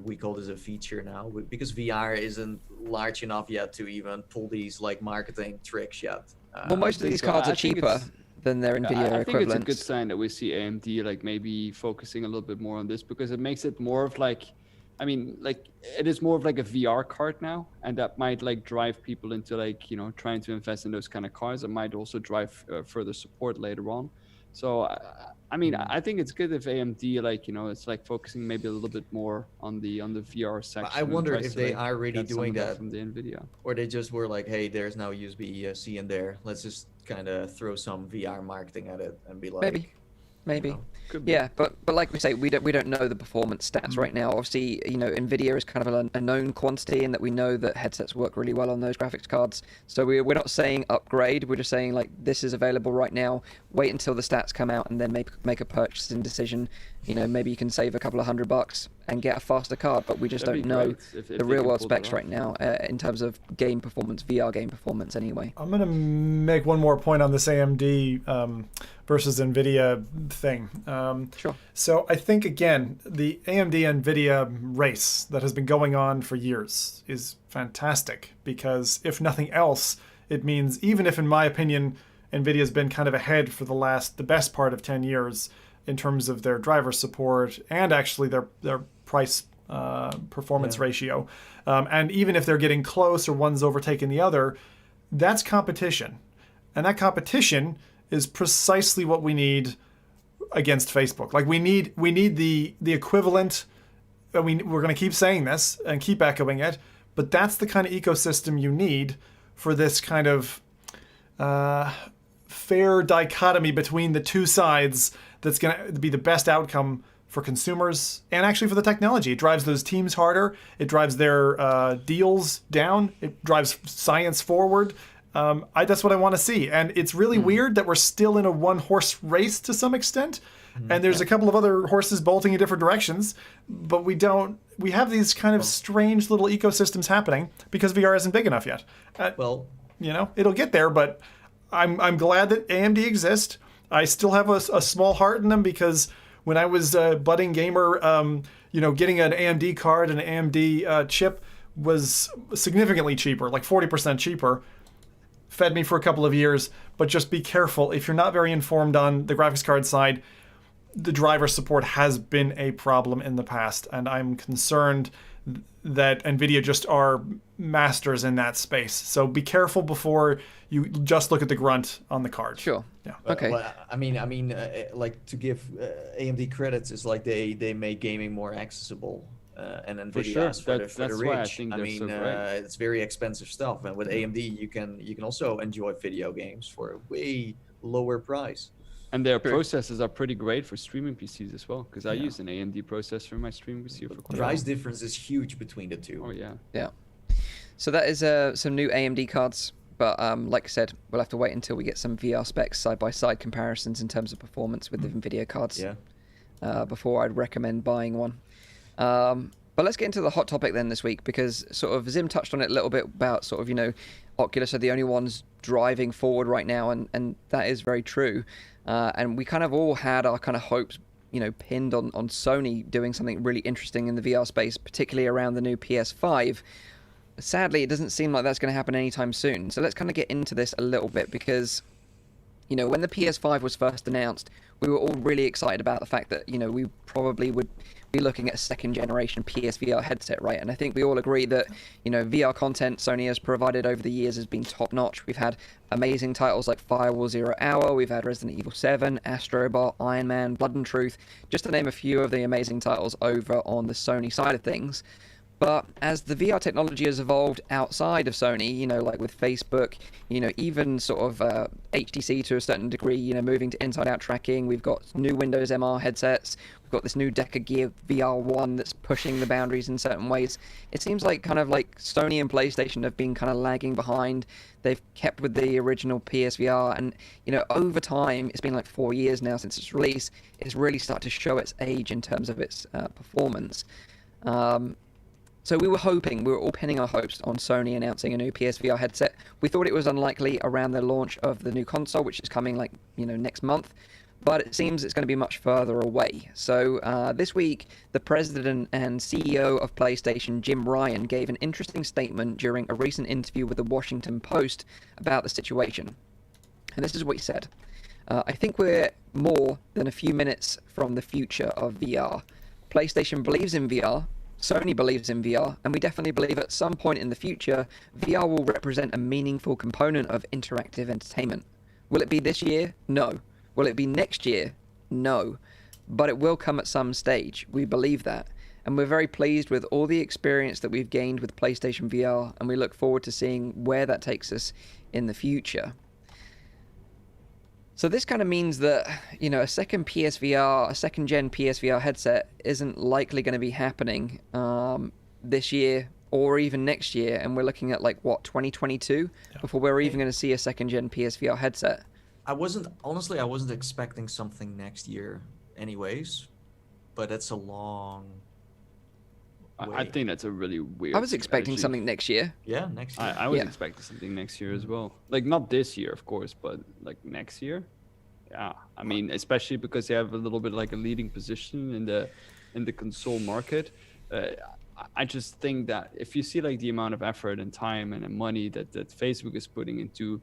we call this a feature now, because VR isn't large enough yet to even pull these like marketing tricks yet. Well, most of these cards are cheaper than their NVIDIA equivalents. I think it's a good sign that we see AMD like maybe focusing a little bit more on this, because it makes it more of like, it is more of like a VR card now, and that might like drive people into like, trying to invest in those kind of cards. It might also drive further support later on. So I mean, I think it's good if AMD, like, you know, it's like focusing maybe a little bit more on the VR section. I wonder tries if to, they like, are really get some doing of that, from the NVIDIA. or they just were like, hey, there's now USB-C in there. Let's just kind of throw some VR marketing at it and be like, Maybe. you know. Could be. Yeah, but like we say, we don't know the performance stats right now. Obviously, you know, Nvidia is kind of a known quantity in that we know that headsets work really well on those graphics cards. So we're not saying upgrade. We're just saying like this is available right now. Wait until the stats come out and then make a purchasing decision. You know, maybe you can save a couple of $100 and get a faster card, but we just That'd don't be know great if the they real can world pull that specs off. right now in terms of game performance, VR game performance anyway. I'm going to make one more point on this AMD versus NVIDIA thing. Sure. So I think, again, the AMD-NVIDIA race that has been going on for years is fantastic because, if nothing else, it means, even if, in my opinion, NVIDIA's been kind of ahead for the best part of 10 years in terms of their driver support and actually their price performance ratio. And even if they're getting close or one's overtaking the other, that's competition. And that competition is precisely what we need against Facebook. Like we need the equivalent. I mean, we're going to keep saying this and keep echoing it, but that's the kind of ecosystem you need for this kind of fair dichotomy between the two sides that's going to be the best outcome for consumers and actually for the technology. It drives those teams harder. It drives their deals down. It drives science forward. That's what I want to see. And it's really weird that we're still in a one-horse race to some extent. And there's a couple of other horses bolting in different directions, but we have these kind of strange little ecosystems happening because VR isn't big enough yet. You know, it'll get there, but I'm glad that AMD exists. I still have a small heart in them because when I was a budding gamer, getting an AMD card and an AMD chip was significantly cheaper, like 40% cheaper. Fed me for a couple of years, but just be careful. If you're not very informed on the graphics card side, the driver support has been a problem in the past, and I'm concerned that NVIDIA just are masters in that space. So be careful before you just look at the grunt on the card. Sure. Yeah. Okay. Well, I mean, like to give AMD credits is like they make gaming more accessible. And NVIDIA sure. for the That's reach. why I think they're so great. It's very expensive stuff, and with AMD you can also enjoy video games for a way lower price. And their processors are pretty great for streaming PCs as well, because I use an AMD processor in my streaming PC for quite a while. Price difference is huge between the two. Oh yeah. Yeah. So that is some new AMD cards, but like I said, we'll have to wait until we get some VR specs side-by-side comparisons in terms of performance with the NVIDIA cards. Yeah. Before I'd recommend buying one. But let's get into the hot topic then this week, because sort of Zim touched on it a little bit about sort of, you know, Oculus are the only ones driving forward right now, and that is very true. And we kind of all had our kind of hopes, you know, pinned on Sony doing something really interesting in the VR space, particularly around the new PS5. Sadly, it doesn't seem like that's going to happen anytime soon. So let's kind of get into this a little bit, because, you know, when the PS5 was first announced, we were all really excited about the fact that, you know, we probably would be looking at a second generation PSVR headset, right? And I think we all agree that, you know, VR content Sony has provided over the years has been top notch. We've had amazing titles like Firewall Zero Hour, we've had Resident Evil 7, Astrobot, Iron Man, Blood and Truth, just to name a few of the amazing titles over on the Sony side of things. But as the VR technology has evolved outside of Sony, you know, like with Facebook, you know, even sort of HTC to a certain degree, you know, moving to inside-out tracking, we've got new Windows MR headsets, we've got this new Deca Gear VR1 that's pushing the boundaries in certain ways. It seems like kind of like Sony and PlayStation have been kind of lagging behind. They've kept with the original PSVR, and, you know, over time, it's been like 4 years now since its release, it's really started to show its age in terms of its performance. So we were all pinning our hopes on Sony announcing a new PSVR headset. We thought it was unlikely around the launch of the new console, which is coming like, you know, next month, but it seems it's going to be much further away. So this week, the president and CEO of PlayStation, Jim Ryan, gave an interesting statement during a recent interview with the Washington Post about the situation. And this is what he said. I think we're more than a few minutes from the future of VR. PlayStation believes in VR. Sony believes in VR, and we definitely believe at some point in the future, VR will represent a meaningful component of interactive entertainment. Will it be this year? No. Will it be next year? No. But it will come at some stage. We believe that. And we're very pleased with all the experience that we've gained with PlayStation VR, and we look forward to seeing where that takes us in the future. So this kind of means that, a second PSVR, a second-gen PSVR headset isn't likely going to be happening this year or even next year, and we're looking at 2022 before we're even going to see a second-gen PSVR headset. I wasn't expecting something next year anyways, but it's a long way. I think that's a really weird I was expecting strategy. something next year. Yeah, next year. I was expecting something next year as well. Not this year, of course, but next year. Yeah, I mean, especially because they have a little bit a leading position in the console market. I just think that if you see the amount of effort and time and money that Facebook is putting into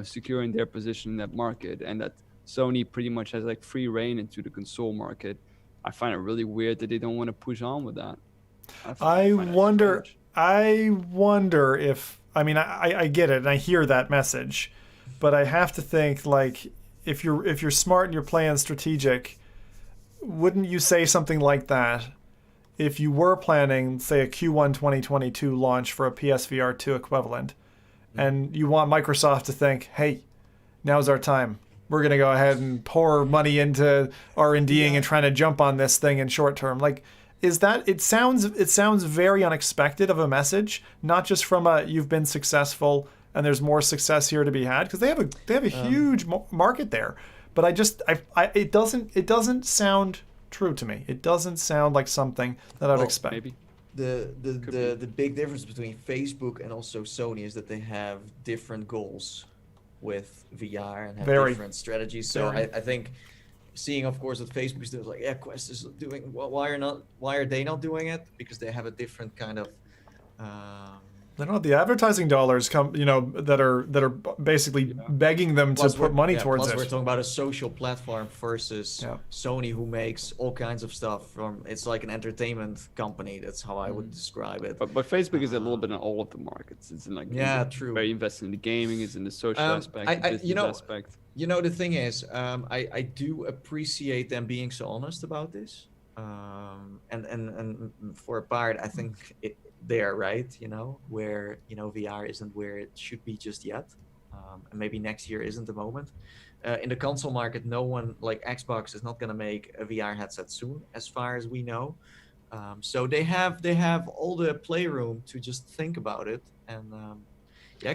securing their position in that market, and that Sony pretty much has free reign into the console market, I find it really weird that they don't want to push on with that. I wonder if, I get it and I hear that message, but I have to think if you're smart and you're playing strategic, wouldn't you say something like that if you were planning, say, a Q1 2022 launch for a PSVR 2 equivalent, and you want Microsoft to think, hey, now's our time. We're going to go ahead and pour money into R&Ding and trying to jump on this thing in short term. Is that, it sounds very unexpected of a message, not just from you've been successful and there's more success here to be had, because they have a huge market there. But it doesn't sound true to me. It doesn't sound like something that I'd expect. Maybe. The big difference between Facebook and also Sony is that they have different goals with VR and have different strategies. So I think seeing, of course, what Facebook is doing, Quest is doing. Why are they not doing it? Because they have a different kind of. They don't have the advertising dollars that are basically begging them to put money towards it. We're talking about a social platform versus Sony, who makes all kinds of stuff. It's like an entertainment company. That's how I would describe it. But Facebook is a little bit in all of the markets. It's in true. Very invested in the gaming. It's in the social aspect, the business aspect. The thing is, I do appreciate them being so honest about this. And for a part, I think they're right, where, VR isn't where it should be just yet. And maybe next year isn't the moment. In the console market, no one, Xbox, is not going to make a VR headset soon, as far as we know. So they have all the playroom to just think about it and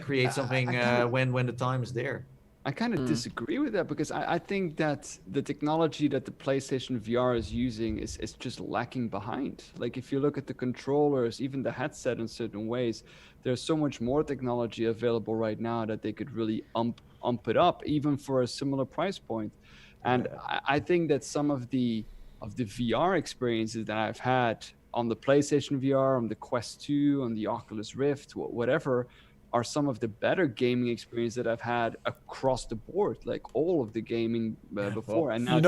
create something when the time is there. I kind of disagree with that, because I think that the technology that the PlayStation VR is using is just lacking behind. If you look at the controllers, even the headset in certain ways, there's so much more technology available right now that they could really ump it up, even for a similar price point. And I think that some of the VR experiences that I've had on the PlayStation VR, on the Quest 2, on the Oculus Rift, whatever, are some of the better gaming experience that I've had across the board, all of the gaming before. And now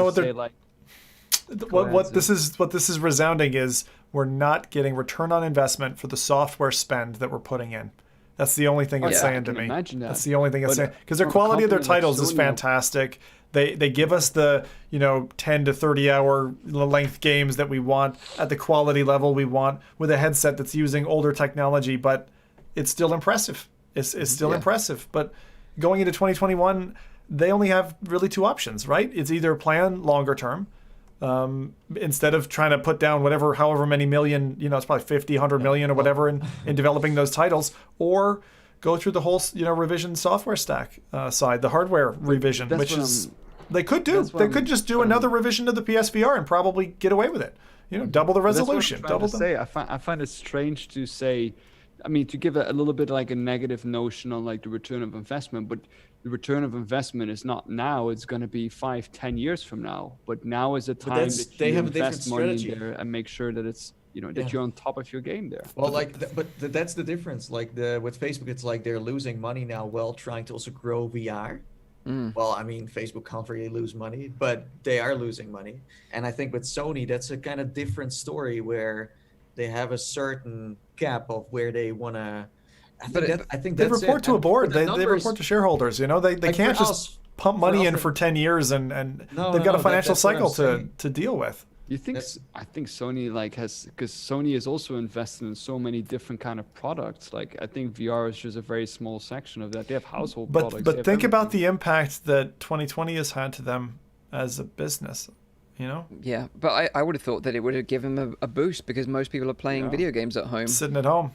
what this is resounding is we're not getting return on investment for the software spend that we're putting in. That's the only thing it's saying to me. That's the only thing it's saying, because their quality of their titles is fantastic. They give us the 10 to 30 hour length games that we want at the quality level we want, with a headset that's using older technology, but it's still impressive. It's still impressive. But going into 2021, they only have really two options, right? It's either plan longer term, instead of trying to put down however many million, it's probably 50, 100 million or whatever in developing those titles, or go through the whole, revision software stack side, the hardware revision, which is they could do. They could just do another revision of the PSVR and probably get away with it. Double the resolution. I find it strange to say. To give a little bit a negative notion on the return of investment, but the return of investment is not now. It's going to be 5-10 years from now. But now is the time that you invest money in there and make sure that it's that you're on top of your game there. Well, that's the difference. With Facebook, it's they're losing money now while trying to also grow VR. Well, Facebook can't really lose money, but they are losing money. And I think with Sony, that's a kind of different story where they have a certain gap of where they want to. I think they report to a board. They report to shareholders. They can't just pump money in for 10 years, and they've got a financial cycle to deal with. You think? I think Sony because Sony is also invested in so many different kind of products. Like I think VR is just a very small section of that. They have household products. But think about the impact that 2020 has had to them as a business. Yeah, but I would have thought that it would have given them a boost because most people are playing video games at home, sitting at home.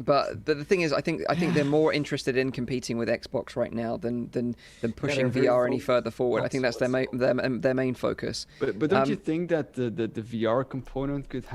But the thing is, I think they're more interested in competing with Xbox right now than pushing VR any further forward. I think that's their main focus. But don't you think that the VR component could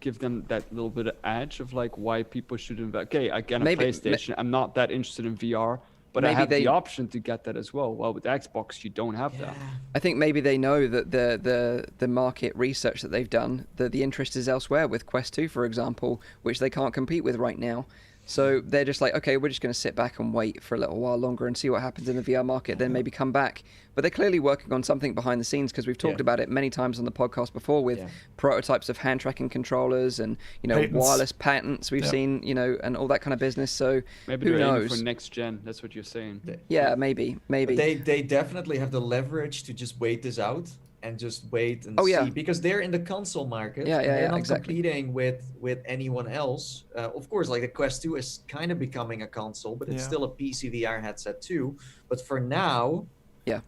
give them that little bit of edge of like why people should invest? Okay, again, a PlayStation. I'm not that interested in VR. But I have the option to get that as well. Well, with Xbox, you don't have that. I think maybe they know that the market research that they've done, that the interest is elsewhere with Quest 2, for example, which they can't compete with right now. So they're just like, okay, we're just going to sit back and wait for a little while longer and see what happens in the VR market, then maybe come back. But they're clearly working on something behind the scenes because we've talked about it many times on the podcast before with prototypes of hand tracking controllers and wireless patents we've seen, and all that kind of business. So maybe who they're knows? aiming for next gen. That's what you're saying. Yeah, maybe. They definitely have the leverage to just wait this out and just wait and see because they're in the console market. They're not competing with anyone else. Of course, like the Quest 2 is kind of becoming a console, but it's still a PC VR headset too. But for now,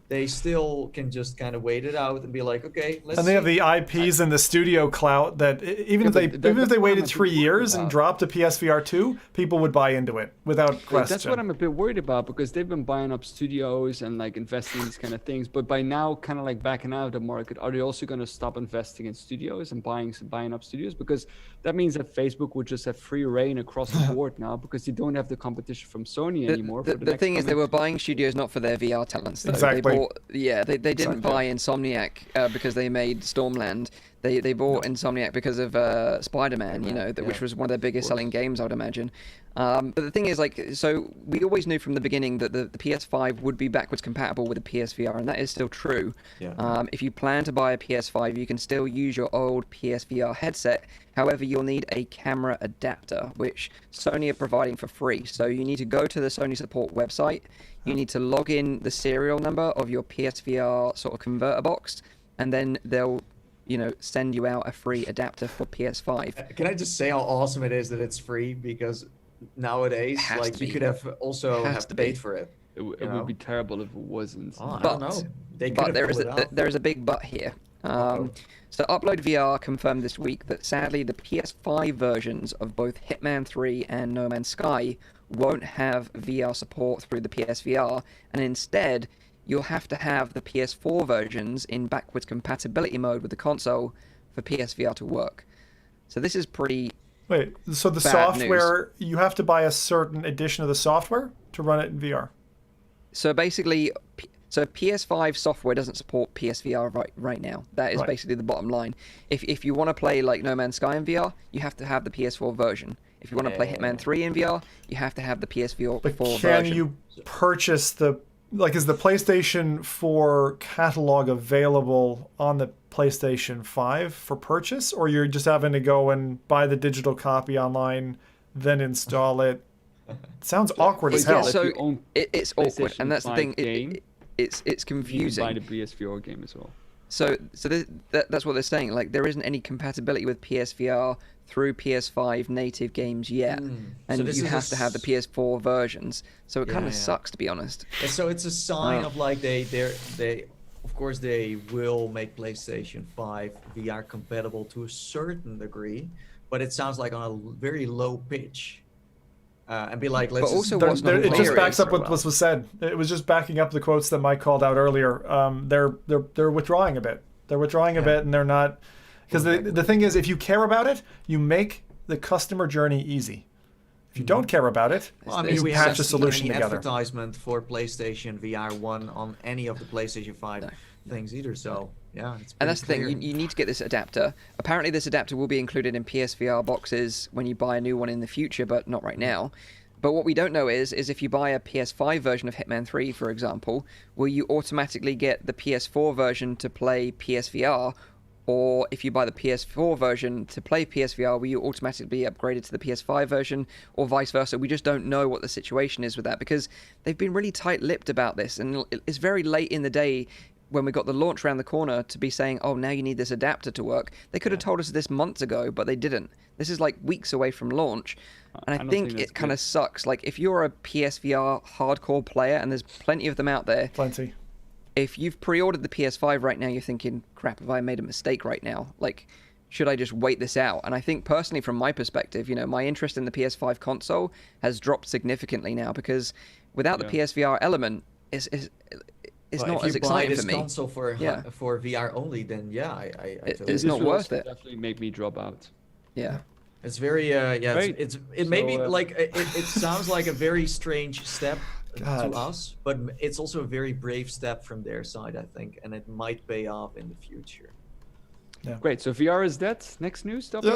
they still can just kind of wait it out and be like, okay, let's. And they have the IPs and the studio clout that even if they waited 3 years and dropped a PSVR 2, people would buy into it without question. That's what I'm a bit worried about because they've been buying up studios and like investing in these kind of things. But by now, kind of like backing out of the market, are they also going to stop investing in studios and buying up studios? Because that means that Facebook would just have free reign across the board now because they don't have the competition from Sony anymore. The thing is, they were buying studios not for their VR talents. Though. Exactly. They didn't buy Insomniac because they made Stormland. They bought Insomniac because of Spider-Man, which was one of their biggest selling games, I would imagine. But the thing is, so we always knew from the beginning that the PS5 would be backwards compatible with the PSVR, and that is still true. If you plan to buy a PS5, you can still use your old PSVR headset. However, you'll need a camera adapter, which Sony are providing for free. So you need to go to the Sony support website. You need to log in the serial number of your PSVR sort of converter box, and then they'll send you out a free adapter for PS5. Can I just say how awesome it is that it's free? Because nowadays, you could have also paid for it. It would be terrible if it wasn't. I don't know. But there is a big but here. So Upload VR confirmed this week that sadly the PS5 versions of both Hitman 3 and No Man's Sky won't have VR support through the PSVR, and instead you'll have to have the PS4 versions in backwards compatibility mode with the console for PSVR to work. So this is pretty Wait, so the software, you have to buy a certain edition of the software to run it in VR? So basically, PS5 software doesn't support PSVR right now. That is basically the bottom line. If you want to play like No Man's Sky in VR, you have to have the PS4 version. If you want to play Hitman 3 in VR, you have to have the PS4 version. Can you purchase is the PlayStation 4 catalog available on the PlayStation 5 for purchase, or you're just having to go and buy the digital copy online, then install it? It sounds awkward as hell. So it's awkward, and that's the thing. It's confusing. You can buy the PSVR game as well. So that's what they're saying. Like, there isn't any compatibility with PSVR through PS5 native games yet, and you have to have the PS4 versions. So it kind of sucks, to be honest. And so it's a sign of like they of course they will make PlayStation 5 VR compatible to a certain degree, but it sounds like on a very low pitch. And be like, let's. But also, it just backs up what was said. It was just backing up the quotes that Mike called out earlier. They're withdrawing a bit. They're withdrawing a bit, and they're not. Because the thing is, if you care about it, you make the customer journey easy. If you don't care about it, you patch a solution together. Advertisement for PlayStation VR 1 on any of the PlayStation 5 things either. So yeah, it's and that's clear. the thing. You need to get this adapter. Apparently, this adapter will be included in PSVR boxes when you buy a new one in the future, but not right now. But what we don't know is if you buy a PS5 version of Hitman 3, for example, will you automatically get the PS4 version to play PSVR, or if you buy the PS4 version to play PSVR, will you automatically be upgraded to the PS5 version, or vice versa? We just don't know what the situation is with that, because they've been really tight-lipped about this, and it's very late in the day when we got the launch around the corner to be saying, oh, now you need this adapter to work. They could have told us this months ago, but they didn't. This is like weeks away from launch. And I think it kind of sucks. Like, if you're a PSVR hardcore player, and there's plenty of them out there. Plenty. If you've pre-ordered the PS5 right now, you're thinking, crap, have I made a mistake right now? Like, should I just wait this out? And I think personally, from my perspective, my interest in the PS5 console has dropped significantly now, because without the PSVR element, it's not as exciting for me. If you buy this console for VR only, then it's not worth it. Definitely make me drop out. Yeah. It's very it may be like it sounds like a very strange step to us, but it's also a very brave step from their side, I think, and it might pay off in the future. Yeah. Great. So VR is dead. Next news topic.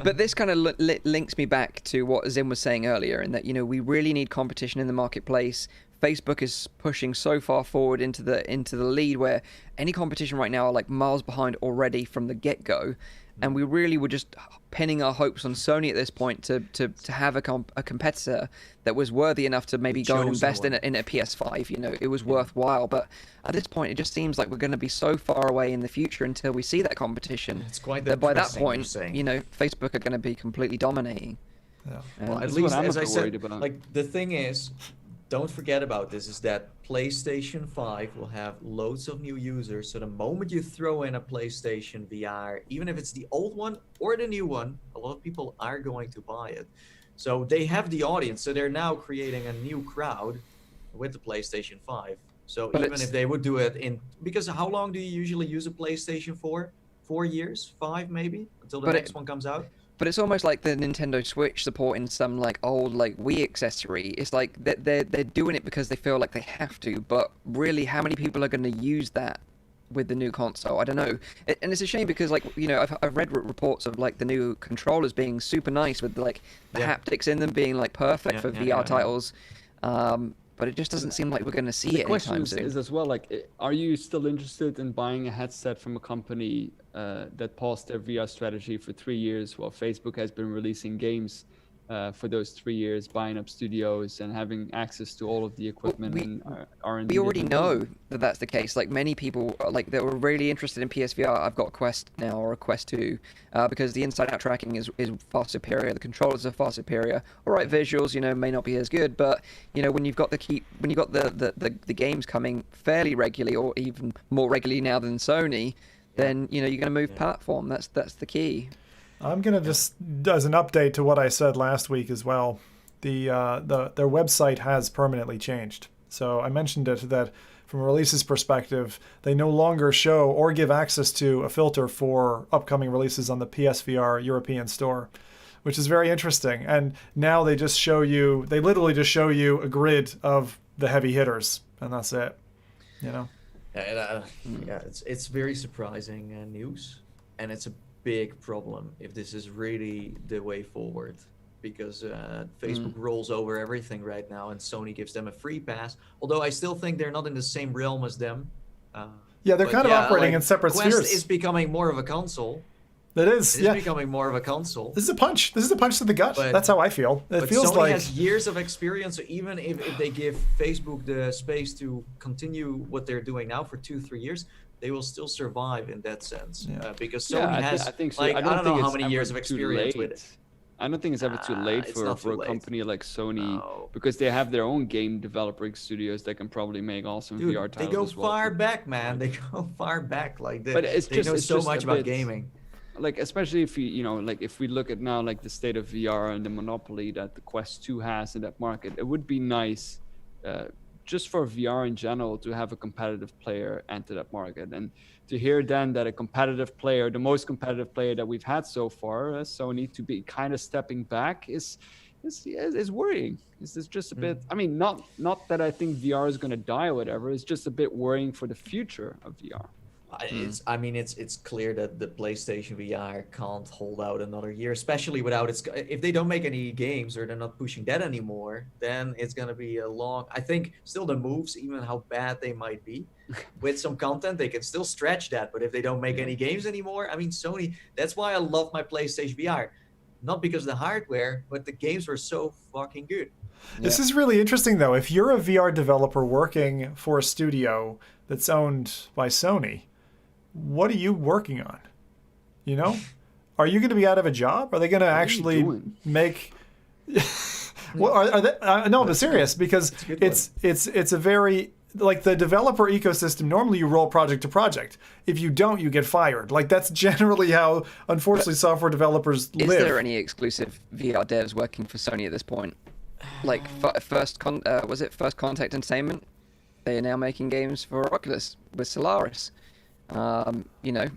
But this kind of links me back to what Zim was saying earlier, in that we really need competition in the marketplace. Facebook is pushing so far forward into the lead, where any competition right now are like miles behind already from the get-go. And we really were just pinning our hopes on Sony at this point to have a competitor that was worthy enough to maybe go and invest in a PS5. It was worthwhile. But at this point, it just seems like we're going to be so far away in the future until we see that competition. It's quite that by that point, Facebook are going to be completely dominating. Yeah. Well, at least, as I said, like, the thing is, don't forget about this, is that PlayStation 5 will have loads of new users. So the moment you throw in a PlayStation VR, even if it's the old one or the new one, a lot of people are going to buy it. So they have the audience. So they're now creating a new crowd with the PlayStation 5. So even if they would do it because how long do you usually use a PlayStation for? 4 years? 5 maybe? Until the next one comes out? But it's almost like the Nintendo Switch supporting some like old like Wii accessory. It's like they're doing it because they feel like they have to. But really, how many people are going to use that with the new console? I don't know. And it's a shame because I've read reports of like the new controllers being super nice with like the haptics in them being like perfect for VR titles. But it just doesn't seem like we're going to see it anytime soon. The question is as well, like, are you still interested in buying a headset from a company that paused their VR strategy for 3 years while Facebook has been releasing games for those 3 years, buying up studios and having access to all of the equipment and R&D? We already know that that's the case. Like, many people like that were really interested in PSVR. I've got a Quest now, or a Quest 2, because the inside-out tracking is far superior. The controllers are far superior. All right, visuals, may not be as good, but when you've got the games coming fairly regularly, or even more regularly now than Sony, then you're going to move platform. That's the key. I'm gonna just, as an update to what I said last week as well, their website has permanently changed. So I mentioned it, that from a releases perspective, they no longer show or give access to a filter for upcoming releases on the PSVR European store, which is very interesting. And now they literally just show you a grid of the heavy hitters, and that's it. It's very surprising news, and it's a big problem if this is really the way forward, because Facebook rolls over everything right now, and Sony gives them a free pass. Although I still think they're not in the same realm as them. They're kind of operating in separate Quest spheres. is becoming more of a console. It is. It's becoming more of a console. This is a punch. This is a punch to the gut. That's how I feel. It feels Sony like has years of experience. So even if they give Facebook the space to continue what they're doing now for 2-3 years, they will still survive in that sense. Because Sony has, I think so. like, I don't know how many it's years of experience with it. I don't think it's ever too late for a company like Sony, because they have their own game developing studios that can probably make awesome VR titles. They go as well. far back, man. They go far back. Like, but they know so much about gaming. Like, especially if if we look at now, like, the state of VR and the monopoly that the Quest 2 has in that market, it would be nice, just for VR in general, to have a competitive player enter that market. And to hear then that a competitive player, the most competitive player that we've had so far, Sony, to be kind of stepping back is worrying. It's just a bit, I mean, not that I think VR is going to die or whatever, it's just a bit worrying for the future of VR. It's clear that the PlayStation VR can't hold out another year, especially without if they don't make any games or they're not pushing that anymore, then it's gonna be a long. I think still the moves, even how bad they might be, with some content, they can still stretch that. But if they don't make any games anymore, I mean, Sony. That's why I love my PlayStation VR, not because of the hardware, but the games were so fucking good. This is really interesting, though. If you're a VR developer working for a studio that's owned by Sony, what are you working on? You know, are you going to be out of a job? Are they going to actually make? Well, are they? No, I'm serious, because it's a very, like, the developer ecosystem. Normally, you roll project to project. If you don't, you get fired. Like, that's generally how, unfortunately, software developers live. Is there any exclusive VR devs working for Sony at this point? Like First Contact Entertainment? They are now making games for Oculus with Solaris. You know,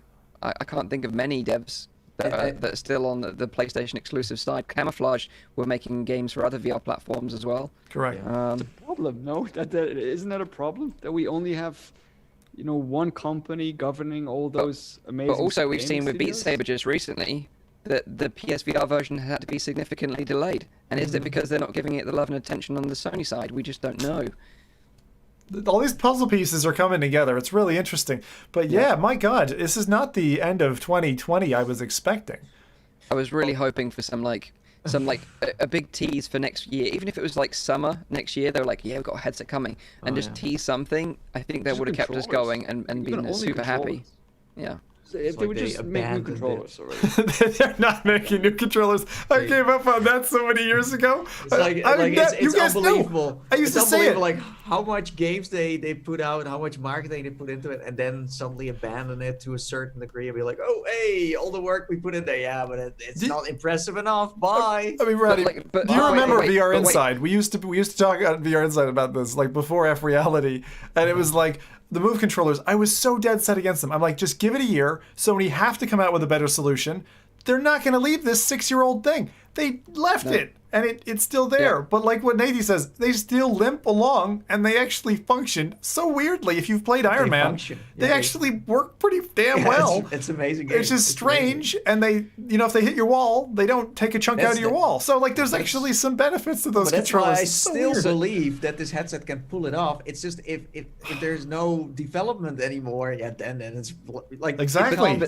I can't think of many devs that are still on the PlayStation exclusive side. Camouflage were making games for other VR platforms as well. Correct. It's a problem, no? Isn't that a problem? That we only have, you know, one company governing all those amazing. But also, we've seen with Beat studios? Saber just recently that the PSVR version had to be significantly delayed. And is it because they're not giving it the love and attention on the Sony side? We just don't know. All these puzzle pieces are coming together. It's really interesting. But yeah, my God, this is not the end of 2020 I was expecting. I was really hoping for some a big tease for next year. Even if it was like summer next year, they were like, yeah, we've got a headset coming. And just tease something. I think that would have kept us going and been super happy. Yeah. If they would just make new controllers already. They're not making new controllers. I gave up on that so many years ago. It's unbelievable. I used to say it. Like how much games they put out, how much marketing they put into it, and then suddenly abandon it to a certain degree and be like, oh, hey, all the work we put in there, yeah, but it's not impressive enough. Bye. I mean, Roddy, do you remember VR Inside? We used to talk on VR Inside about this, like before F.Reality, and it was like, the Move controllers, I was so dead set against them. I'm like, just give it a year. Sony have to come out with a better solution. They're not going to leave this 6-year-old thing. They left it, and it's still there. Yeah. But like what Nathan says, they still limp along, and they actually function so weirdly. If you've played Iron Man, they actually work pretty damn well. It's amazing. It's just strange, and they, you know, if they hit your wall, they don't take a chunk out of your wall. So like, there's actually some benefits to those controllers. That's why I still believe that this headset can pull it off. It's just if there's no development anymore, then it's like exactly.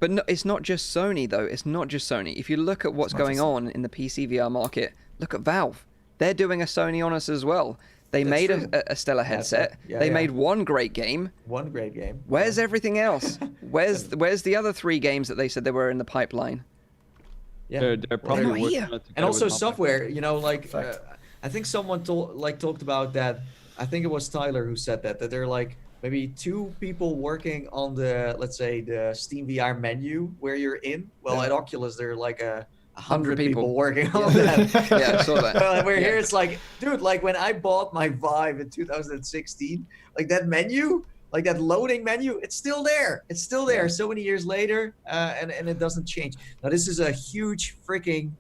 But no, it's not just Sony, though. It's not just Sony. If you look at what's going on in the PC VR market, look at Valve. They're doing a Sony on us as well. They made a stellar headset. They made one great game. One great game. Where's everything else? Where's the other 3 games that they said they were in the pipeline? Yeah, they're probably working on it. And also software, you know, like I think someone talked about that. I think it was Tyler who said that they're like, maybe 2 people working on the, let's say, the Steam VR menu where you're in. Well, at Oculus, there are like 100 people working on that. Yeah, I saw that. Well, we're here, it's like, dude, like when I bought my Vive in 2016, like that menu, like that loading menu, it's still there. It's still there so many years later, and it doesn't change. Now, this is a huge freaking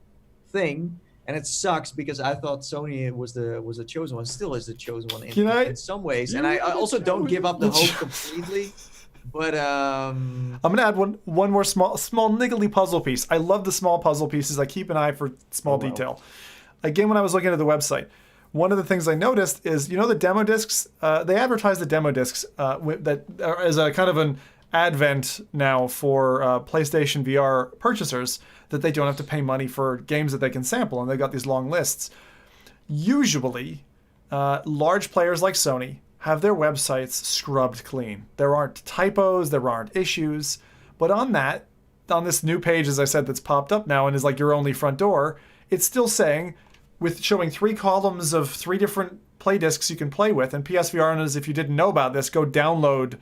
thing. And it sucks because I thought Sony was the chosen one, still is the chosen one in some ways. And I also don't give up the hope completely. But I'm gonna add one more small niggly puzzle piece. I love the small puzzle pieces. I keep an eye for small detail. Again, when I was looking at the website, one of the things I noticed is, you know, the demo discs. They advertise the demo discs that as a kind of an advent now for PlayStation VR purchasers, that they don't have to pay money for games that they can sample, and they've got these long lists. Usually, large players like Sony have their websites scrubbed clean. There aren't typos, there aren't issues, but on this new page, as I said, that's popped up now and is like your only front door, it's still saying, with showing 3 columns of 3 different play discs you can play with, and PSVR owners, if you didn't know about this, go download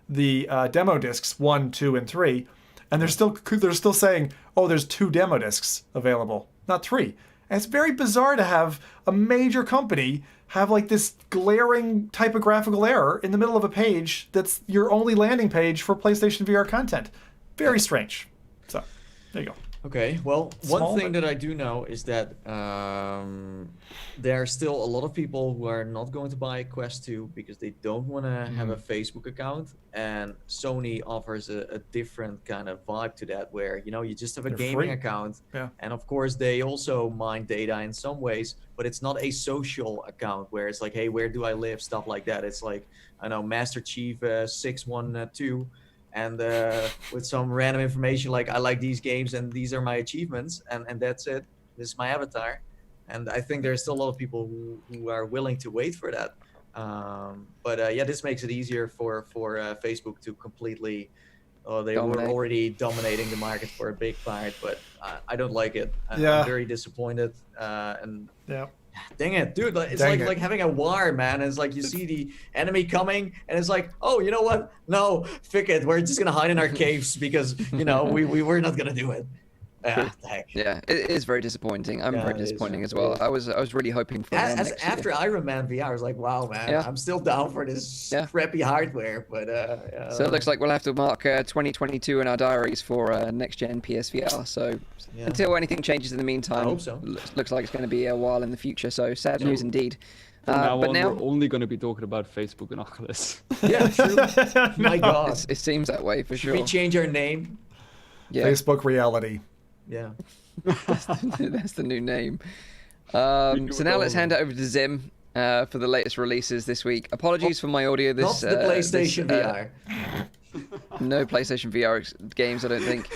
the demo discs 1, 2, and 3, and they're still saying, oh, there's 2 demo discs available, not 3. And it's very bizarre to have a major company have like this glaring typographical error in the middle of a page that's your only landing page for PlayStation VR content. Very strange. So, there you go. Okay, well, Small, one thing but- that I do know is that there are still a lot of people who are not going to buy a Quest 2 because they don't want to have a Facebook account. And Sony offers a different kind of vibe to that, where, you know, you just have a They're gaming free. account. Yeah. And of course, they also mine data in some ways, but it's not a social account where it's like, hey, where do I live? Stuff like that. It's like, I know, Master Chief 612. And with some random information like I like these games and these are my achievements, and that's it. This is my avatar. And I think there's still a lot of people who are willing to wait for that. But yeah, this makes it easier for Facebook to completely. They were Dominate. already dominating the market for a big part, but I don't like it. Yeah. I'm very disappointed. And Yeah. dang it, dude! It's Dang it. like having a war, man. It's like you see the enemy coming, and it's like, oh, you know what? No, fick it. We're just gonna hide in our caves because you know we're not gonna do it. Ah, the heck. Yeah, it is very disappointing. I'm Yeah, very it is, disappointing yeah. as well. I was really hoping for one next year. After Iron Man VR, I was like, wow, man, Yeah. I'm still down for this Yeah. crappy hardware, but So it looks like we'll have to mark 2022 in our diaries for next gen PSVR. So Yeah. until anything changes in the meantime, I hope so. looks like it's going to be a while in the future. So sad news indeed. From now But on, now we're only going to be talking about Facebook and Oculus. yeah, true. My God, it seems that way for sure. we change our name. Yeah, Facebook reality. Yeah. that's the new name. do So it now all let's hand it over to Zim for the latest releases this week. Apologies for my audio. Not the PlayStation VR. No PlayStation VR games, I don't think.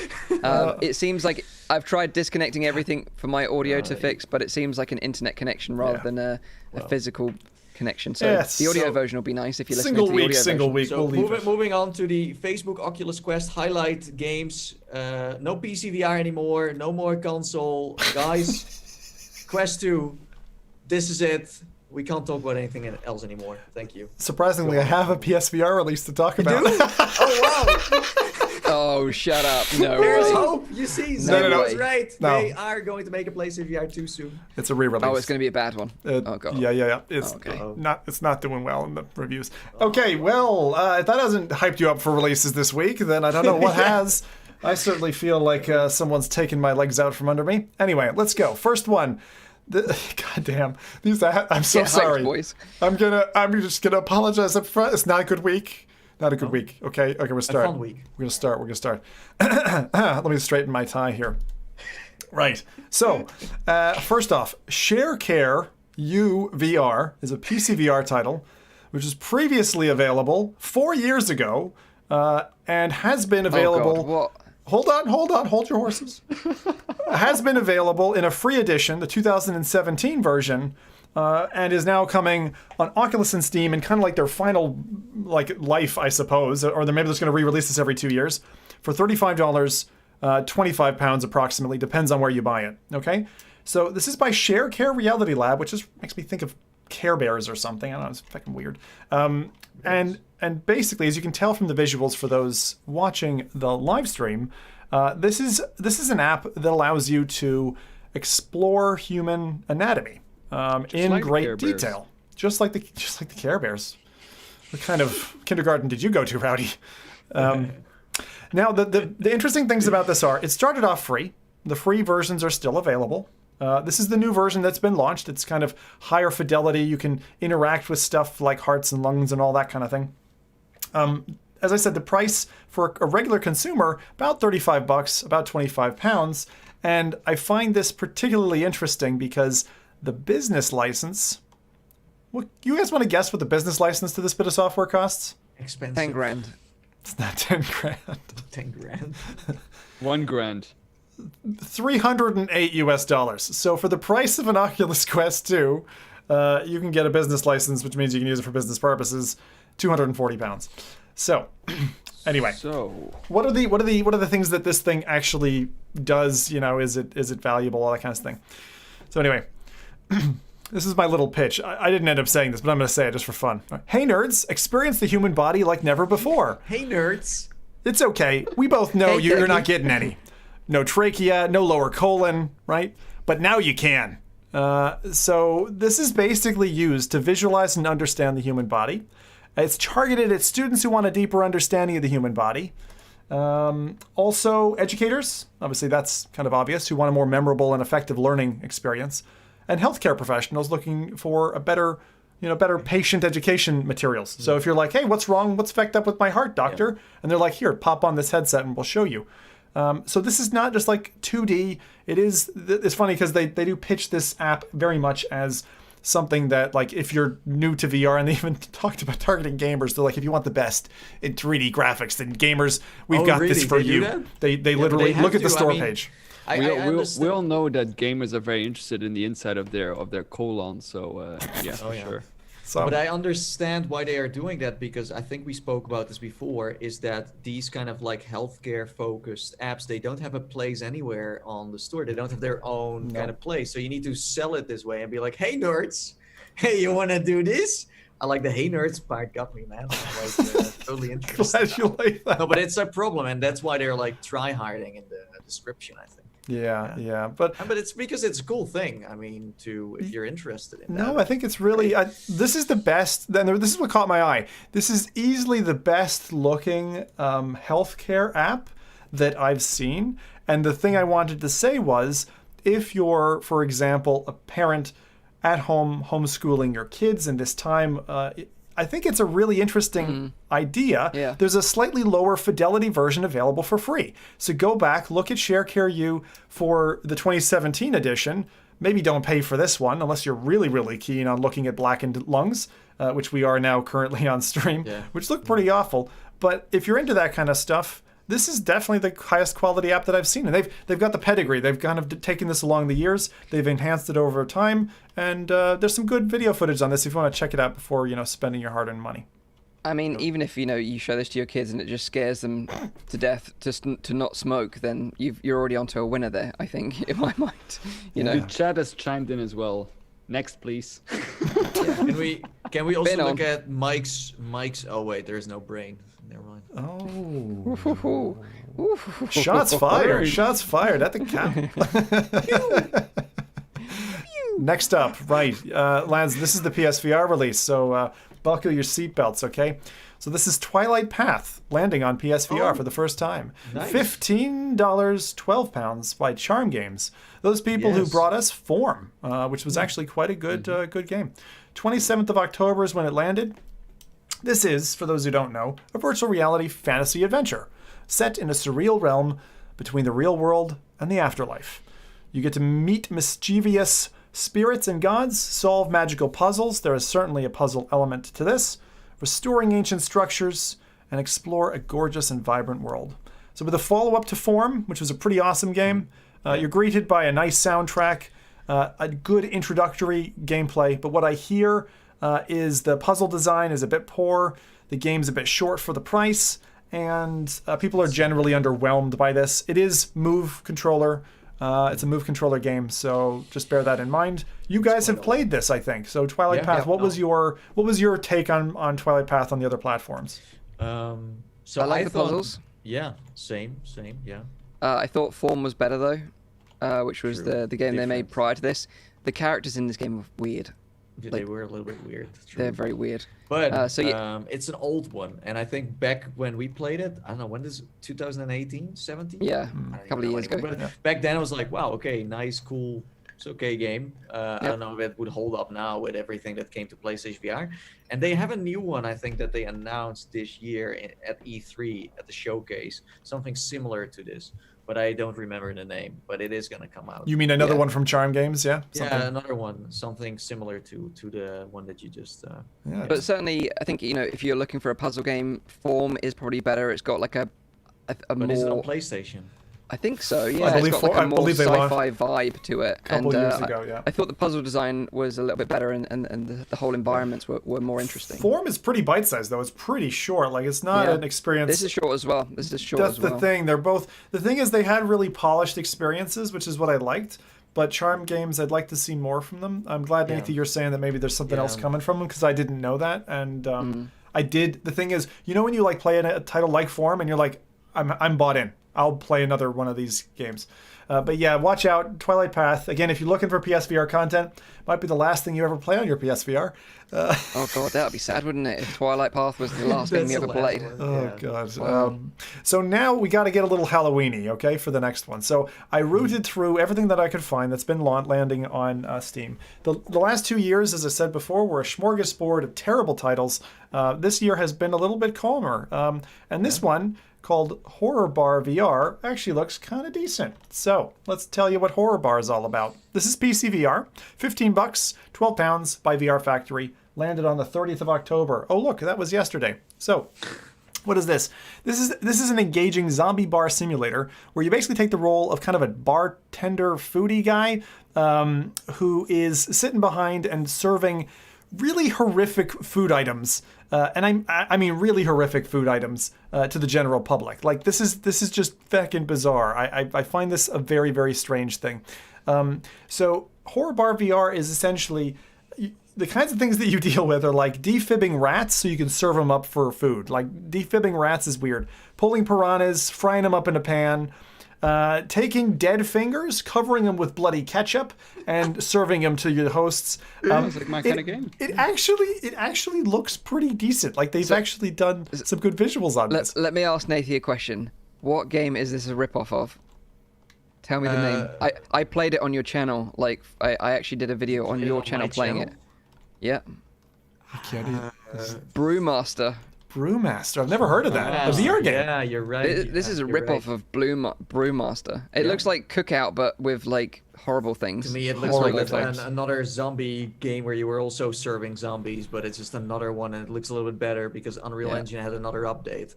It seems like I've tried disconnecting everything for my audio to fix, but it seems like an internet connection rather than a physical connection. So Yes, the audio so version will be nice if you're listening Single to the week, audio single version. week. So We'll leave it. moving on to the Facebook Oculus Quest highlight games. No PCVR anymore. No more console, guys. Quest 2. This is it. We can't talk about anything else anymore. Thank you. Surprisingly, I have a PSVR release to talk about. Oh wow! Oh, shut up. No There's way. hope. You see, No Zim way. was right. No. They are going to make a PlayStation VR 2 soon. It's a re-release. Oh, it's going to be a bad one. Oh, God. Yeah. It's Okay. It's not doing well in the reviews. Okay, well, if that hasn't hyped you up for releases this week, then I don't know what has. I certainly feel like someone's taken my legs out from under me. Anyway, let's go. First one. God damn. I'm so Get hyped, sorry. boys. I'm just gonna apologize up front. It's not a good week. Not a good week. Okay, we'll start. fun week. We're gonna start. Let me straighten my tie here. Right. So, first off, ShareCare UVR is a PCVR title, which was previously available 4 years ago, and has been available. Oh, God. What? Hold your horses. Has been available in a free edition, the 2017 version, and is now coming on Oculus and Steam in kind of like their final life, I suppose, or they're maybe just going to re-release this every 2 years for $35, £25 approximately, depends on where you buy it. Okay, so this is by ShareCare Reality Lab, which just makes me think of Care Bears or something. I don't know, it's fucking weird. And basically, as you can tell from the visuals for those watching the live stream, this is an app that allows you to explore human anatomy in like the great Care Bears. detail, just like the Care Bears. What kind of kindergarten did you go to, Rowdy? Now, the interesting things about this are it started off free. The free versions are still available. This is the new version that's been launched. It's kind of higher fidelity. You can interact with stuff like hearts and lungs and all that kind of thing. As I said, the price for a regular consumer, about $35, about £25. And I find this particularly interesting because the business license... Well, you guys want to guess what the business license to this bit of software costs? Expensive. 10 grand. It's not 10 grand. 10 grand. $1 grand. $308 US. So for the price of an Oculus Quest 2, you can get a business license, which means you can use it for business purposes. £240. So, anyway, So, what are the things that this thing actually does? You know, is it valuable? All that kind of thing. So anyway, this is my little pitch. I didn't end up saying this, but I'm going to say it just for fun. Hey nerds, experience the human body like never before. Hey nerds. It's okay. We both know Hey, you're Dougie. not getting any. No trachea, no lower colon, right? But now you can. So this is basically used to visualize and understand the human body. It's targeted at students who want a deeper understanding of the human body. Also, educators, obviously that's kind of obvious, who want a more memorable and effective learning experience. And healthcare professionals looking for a better patient education materials. So if you're like, hey, what's wrong? What's fucked up with my heart, doctor? Yeah. And they're like, here, pop on this headset and we'll show you. So this is not just like 2D. It's funny because they do pitch this app very much as something that, like, if you're new to VR, and they even talked about targeting gamers, they're like, if you want the best in 3D graphics, then gamers, we've got this for you. They literally look at the store page. We all know that gamers are very interested in the inside of their colon, so sure. So, but I understand why they are doing that, because I think we spoke about this before, is that these kind of like healthcare focused apps, they don't have a place anywhere on the store. They don't have their own kind of place. So you need to sell it this way and be like, hey nerds, hey, you want to do this? I like the hey nerds part, got me, man. I'm like, totally interested. Glad you like that. No, but it's a problem, and that's why they're like try-harding in the description, I think. Yeah. But it's because it's a cool thing. I mean, if you're interested in that. No, I think it's really, this is the best, this is what caught my eye. This is easily the best looking healthcare app that I've seen. And the thing I wanted to say was, if you're, for example, a parent at home homeschooling your kids in this time, I think it's a really interesting idea. Yeah. There's a slightly lower fidelity version available for free. So go back, look at ShareCare U for the 2017 edition. Maybe don't pay for this one unless you're really, really keen on looking at blackened lungs, which we are now currently on stream, which look pretty awful. But if you're into that kind of stuff, this is definitely the highest quality app that I've seen. And they've got the pedigree. They've kind of taken this along the years. They've enhanced it over time. And there's some good video footage on this if you want to check it out before, spending your hard-earned money. I mean, even if, you show this to your kids and it just scares them to death to not smoke, then you're already onto a winner there, I think, in my mind. The chat has chimed in as well. Next, please. Can we also look at Mike's? Oh wait, there is no brain. Never mind. Oh. Shots fired. Shots fired at the cap. Next up, right, lads, this is the PSVR release, so buckle your seatbelts, okay? So this is Twilight Path, landing on PSVR for the first time. Nice. $15, £12 by Charm Games. Those people who brought us Form, which was actually quite a good good game. 27th of October is when it landed. This is, for those who don't know, a virtual reality fantasy adventure set in a surreal realm between the real world and the afterlife. You get to meet mischievous spirits and gods, solve magical puzzles. There is certainly a puzzle element to this. Restoring ancient structures, and explore a gorgeous and vibrant world. So with a follow-up to Form, which was a pretty awesome game, you're greeted by a nice soundtrack, a good introductory gameplay, but what I hear is the puzzle design is a bit poor, the game's a bit short for the price, and people are generally underwhelmed by this. It is Move controller. It's a Move controller game, so just bear that in mind. You guys have played this, I think. So Twilight Path, what was your take on Twilight Path on the other platforms? So I like the puzzles. Yeah, same. Yeah. I thought Form was better though, which was the game they made prior to this. The characters in this game were weird. They were a little bit weird. They're very weird. But it's an old one, and I think back when we played it, I don't know, when this 2018, 17? Yeah, a couple of years ago. But back then I was like, wow, okay, nice, cool, it's okay game. I don't know if it would hold up now with everything that came to PlayStation VR. And they have a new one, I think, that they announced this year at E3 at the showcase, something similar to this. But I don't remember the name, but it is going to come out. You mean another one from Charm Games, yeah? Something. Yeah, another one, something similar to the one that you just... But certainly, I think, if you're looking for a puzzle game, Form is probably better. It's got like a but more... is it on PlayStation? I think so, yeah. It's got like a more sci-fi vibe to it. A couple years ago, yeah. I thought the puzzle design was a little bit better and the whole environments were more interesting. Form is pretty bite-sized, though. It's pretty short. Like, it's not an experience... This is short as well. That's the thing. They're both... The thing is, they had really polished experiences, which is what I liked. But Charm Games, I'd like to see more from them. I'm glad, Nathan, you're saying that maybe there's something else coming from them, because I didn't know that. And I did... The thing is, when you, play a title like Form, and you're like, I'm bought in. I'll play another one of these games. But yeah, watch out. Twilight Path. Again, if you're looking for PSVR content, might be the last thing you ever play on your PSVR. Oh god, that would be sad, wouldn't it? If Twilight Path was the last thing you ever played. Oh god. Wow. So now we got to get a little Halloweeny, okay, for the next one. So I rooted through everything that I could find that's been landing on Steam. The last 2 years, as I said before, were a smorgasbord of terrible titles. This year has been a little bit calmer. And this one, called Horror Bar VR, actually looks kind of decent. So let's tell you what Horror Bar is all about. This is PCVR, $15, £12 by VR Factory, landed on the 30th of October. Oh look, that was yesterday. So what is this? This is an engaging zombie bar simulator where you basically take the role of kind of a bartender foodie guy who is sitting behind and serving really horrific food items, and I mean really horrific food items to the general public. Like this is just fucking bizarre. I find this a very, very strange thing. So Horror Bar VR is essentially the kinds of things that you deal with are like defibbing rats so you can serve them up for food. Like defibbing rats is weird. Pulling piranhas, frying them up in a pan. Taking dead fingers, covering them with bloody ketchup, and serving them to your hosts. Sounds like my kind of game. It actually looks pretty decent. Like they've actually done some good visuals on this. Let me ask Nathan a question. What game is this a ripoff of? Tell me the name. I played it on your channel. Like I actually did a video on your channel playing it. Yeah. I can't even. Brewmaster. Brewmaster. I've never heard of that. A VR game. Yeah, you're right. This is a ripoff of Brewmaster. It looks like Cookout, but with like horrible things. To me, it looks like another zombie game where you were also serving zombies, but it's just another one, and it looks a little bit better because Unreal Engine had another update.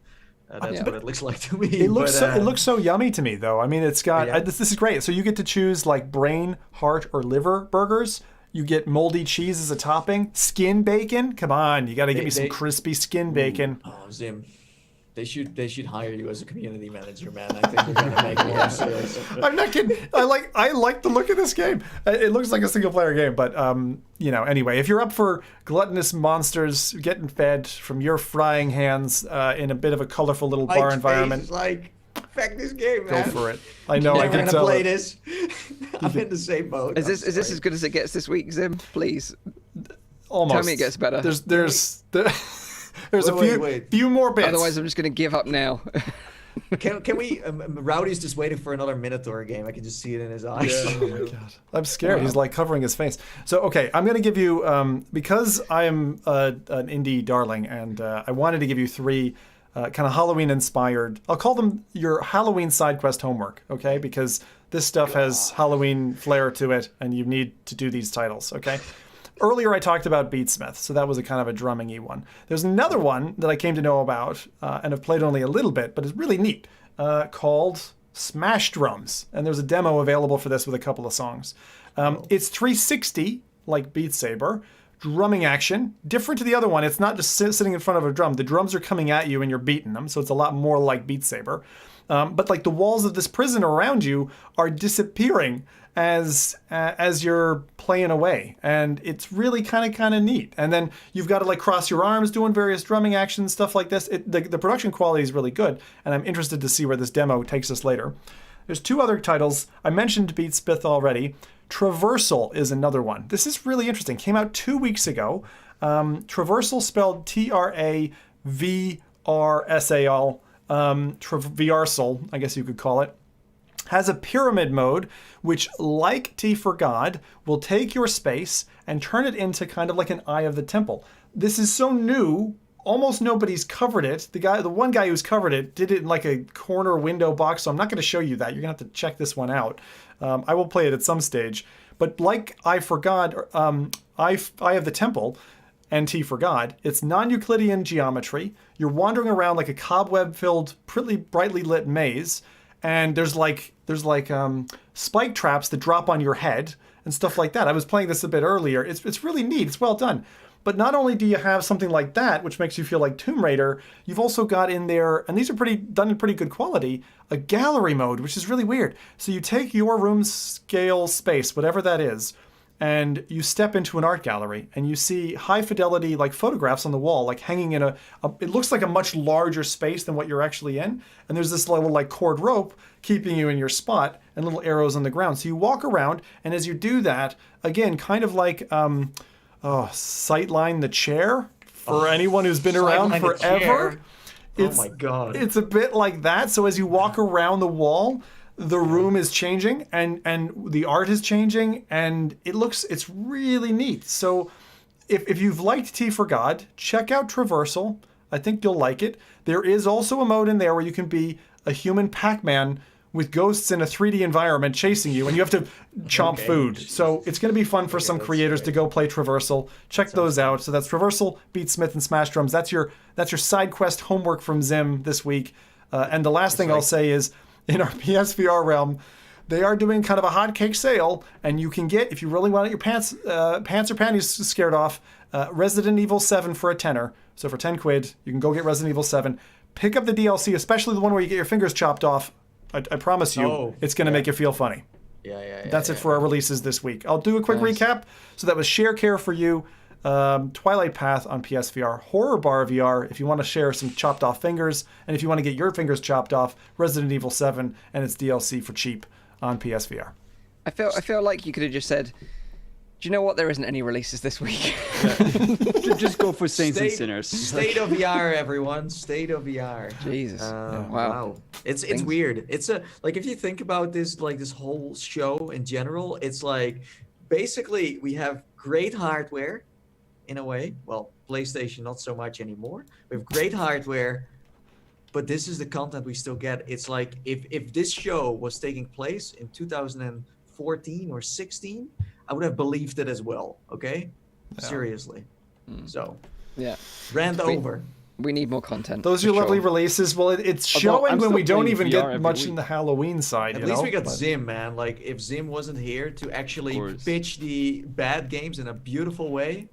That's what it looks like to me. It looks so yummy to me, though. I mean, it's got this is great. So you get to choose like brain, heart, or liver burgers. You get moldy cheese as a topping. Skin bacon? Come on, you got to give me some crispy skin bacon. Oh, Zim. They should hire you as a community manager, man. I think they're gonna make more serious. I'm not kidding. I like the look of this game. It looks like a single player game, but anyway, if you're up for gluttonous monsters getting fed from your frying hands in a bit of a colorful little bar environment, fuck this game, man. Go for it. I know. I can tell. Play this. I'm in the same boat. Is this as good as it gets this week, Zim? Please. Almost. Tell me it gets better. There's a few more bits. Otherwise, I'm just going to give up now. Can we? Rowdy's just waiting for another Minotaur game. I can just see it in his eyes. Yeah. Oh my god, I'm scared. He's like covering his face. So okay, I'm going to give you because I am an indie darling, and I wanted to give you three. Kind of Halloween-inspired. I'll call them your Halloween side quest homework, okay? Because this stuff has Halloween flair to it, and you need to do these titles, okay? Earlier, I talked about Beatsmith, so that was a kind of a drumming-y one. There's another one that I came to know about and have played only a little bit, but it's really neat, called Smash Drums. And there's a demo available for this with a couple of songs. It's 360, like Beat Saber, drumming action, different to the other one. It's not just sitting in front of a drum. The drums are coming at you and you're beating them, so it's a lot more like Beat Saber. But like the walls of this prison around you are disappearing as you're playing away, and it's really kind of neat. And then you've got to like cross your arms doing various drumming actions, stuff like this. The production quality is really good, and I'm interested to see where this demo takes us later. There's two other titles. I mentioned Beatsmith already. Traversal is another one. This is really interesting. Came out 2 weeks ago. Traversal spelled Traversal. Traversal, I guess you could call it. Has a pyramid mode, which, like T for God, will take your space and turn it into kind of like an Eye of the Temple. This is so new. Almost nobody's covered it. The one guy who's covered it did it in like a corner window box, so I'm not going to show you that. You're going to have to check this one out. I will play it at some stage. But like I for God, Eye of the Temple and T for God, it's non-Euclidean geometry. You're wandering around like a cobweb-filled, pretty brightly lit maze, and there's like spike traps that drop on your head and stuff like that. I was playing this a bit earlier. It's really neat. It's well done. But not only do you have something like that, which makes you feel like Tomb Raider, you've also got in there, and these are done in pretty good quality, a gallery mode, which is really weird. So you take your room scale space, whatever that is, and you step into an art gallery and you see high fidelity like photographs on the wall, like hanging in it looks like a much larger space than what you're actually in. And there's this little like cord rope keeping you in your spot and little arrows on the ground. So you walk around, and as you do that, again, kind of like Sightline the Chair for anyone who's been around forever. Oh my God. It's a bit like that. So as you walk around the wall, the room is changing and the art is changing, and it's really neat. So if you've liked T for God, check out Traversal. I think you'll like it. There is also a mode in there where you can be a human Pac-Man with ghosts in a 3D environment chasing you, and you have to chomp food. So it's going to be fun for some creators to go play Traversal. Check those out. So that's Traversal, Beat Smith, and Smash Drums. That's your side quest homework from Zim this week. And the last thing I'll say is, in our PSVR realm, they are doing kind of a hotcake sale, and you can get, if you really want your pants or panties scared off, Resident Evil 7 for a tenner. So for 10 quid, you can go get Resident Evil 7. Pick up the DLC, especially the one where you get your fingers chopped off. I promise you, it's going to make you feel funny. That's it for our releases this week. I'll do a quick recap. So that was Share Care for You, Twilight Path on PSVR, Horror Bar VR if you want to share some chopped off fingers, and if you want to get your fingers chopped off, Resident Evil 7 and its DLC for cheap on PSVR. I feel like you could have just said, do you know what? There isn't any releases this week. Just go for Saints and Sinners. State of VR, everyone. State of VR. Jesus. Wow. It's weird. It's like, if you think about this, like this whole show in general, it's like basically we have great hardware in a way. Well, PlayStation not so much anymore. We have great hardware, but this is the content we still get. It's like if this show was taking place in 2014 or 16, I would have believed it as well. Okay, seriously. So rant over. We need more content. Those are your lovely releases. Well, it's showing when we don't even get much in the Halloween side. At least we got Zim, man. Like, if Zim wasn't here to actually pitch the bad games in a beautiful way,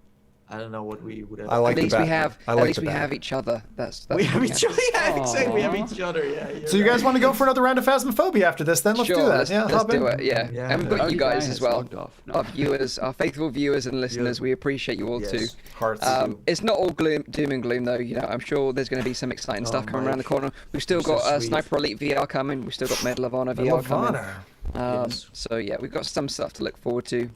I don't know what we would have. At least we have each other. That's we have each other. Yeah, exactly. We have each other. Yeah. So you guys want to go for another round of Phasmophobia after this? Then let's do that. Let's do it. Yeah. And we've got you guys as well, our viewers, our faithful viewers and listeners. We appreciate you all too. Hearts. It's not all doom and gloom though. You know, I'm sure there's going to be some exciting stuff coming around the corner. We've still got Sniper Elite VR coming. We've still got Medal of Honor VR coming. So yeah, we've got some stuff to look forward to.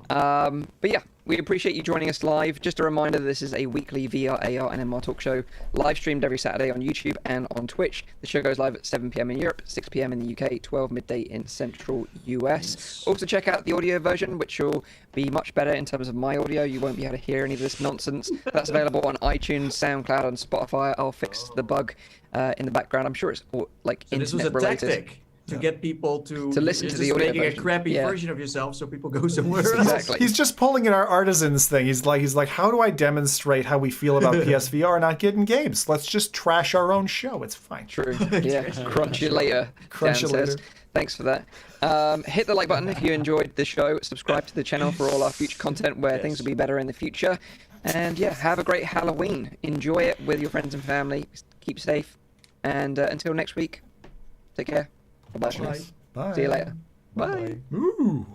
But yeah, we appreciate you joining us live. Just a reminder, this is a weekly VR, AR, and MR talk show, live streamed every Saturday on YouTube and on Twitch. The show goes live at 7 p.m. in Europe, 6 p.m. in the UK, 12 midday in Central US. Also check out the audio version, which will be much better in terms of my audio. You won't be able to hear any of this nonsense. That's available on iTunes, SoundCloud, and Spotify. I'll fix the bug in the background. I'm sure it's like internet related. Tactic to get people to listen to the audio making version. A crappy version of yourself, so people go somewhere else. Exactly. He's just pulling in our artisans thing. He's like, how do I demonstrate how we feel about PSVR not getting games? Let's just trash our own show. It's fine. True. Yeah. Crunch you later. Crunch you later. Thanks for that. Hit the like button if you enjoyed the show. Subscribe to the channel for all our future content where things will be better in the future. And yeah, have a great Halloween. Enjoy it with your friends and family. Keep safe. And until next week, take care. Bye-bye. Bye. See you later. Bye. Ooh.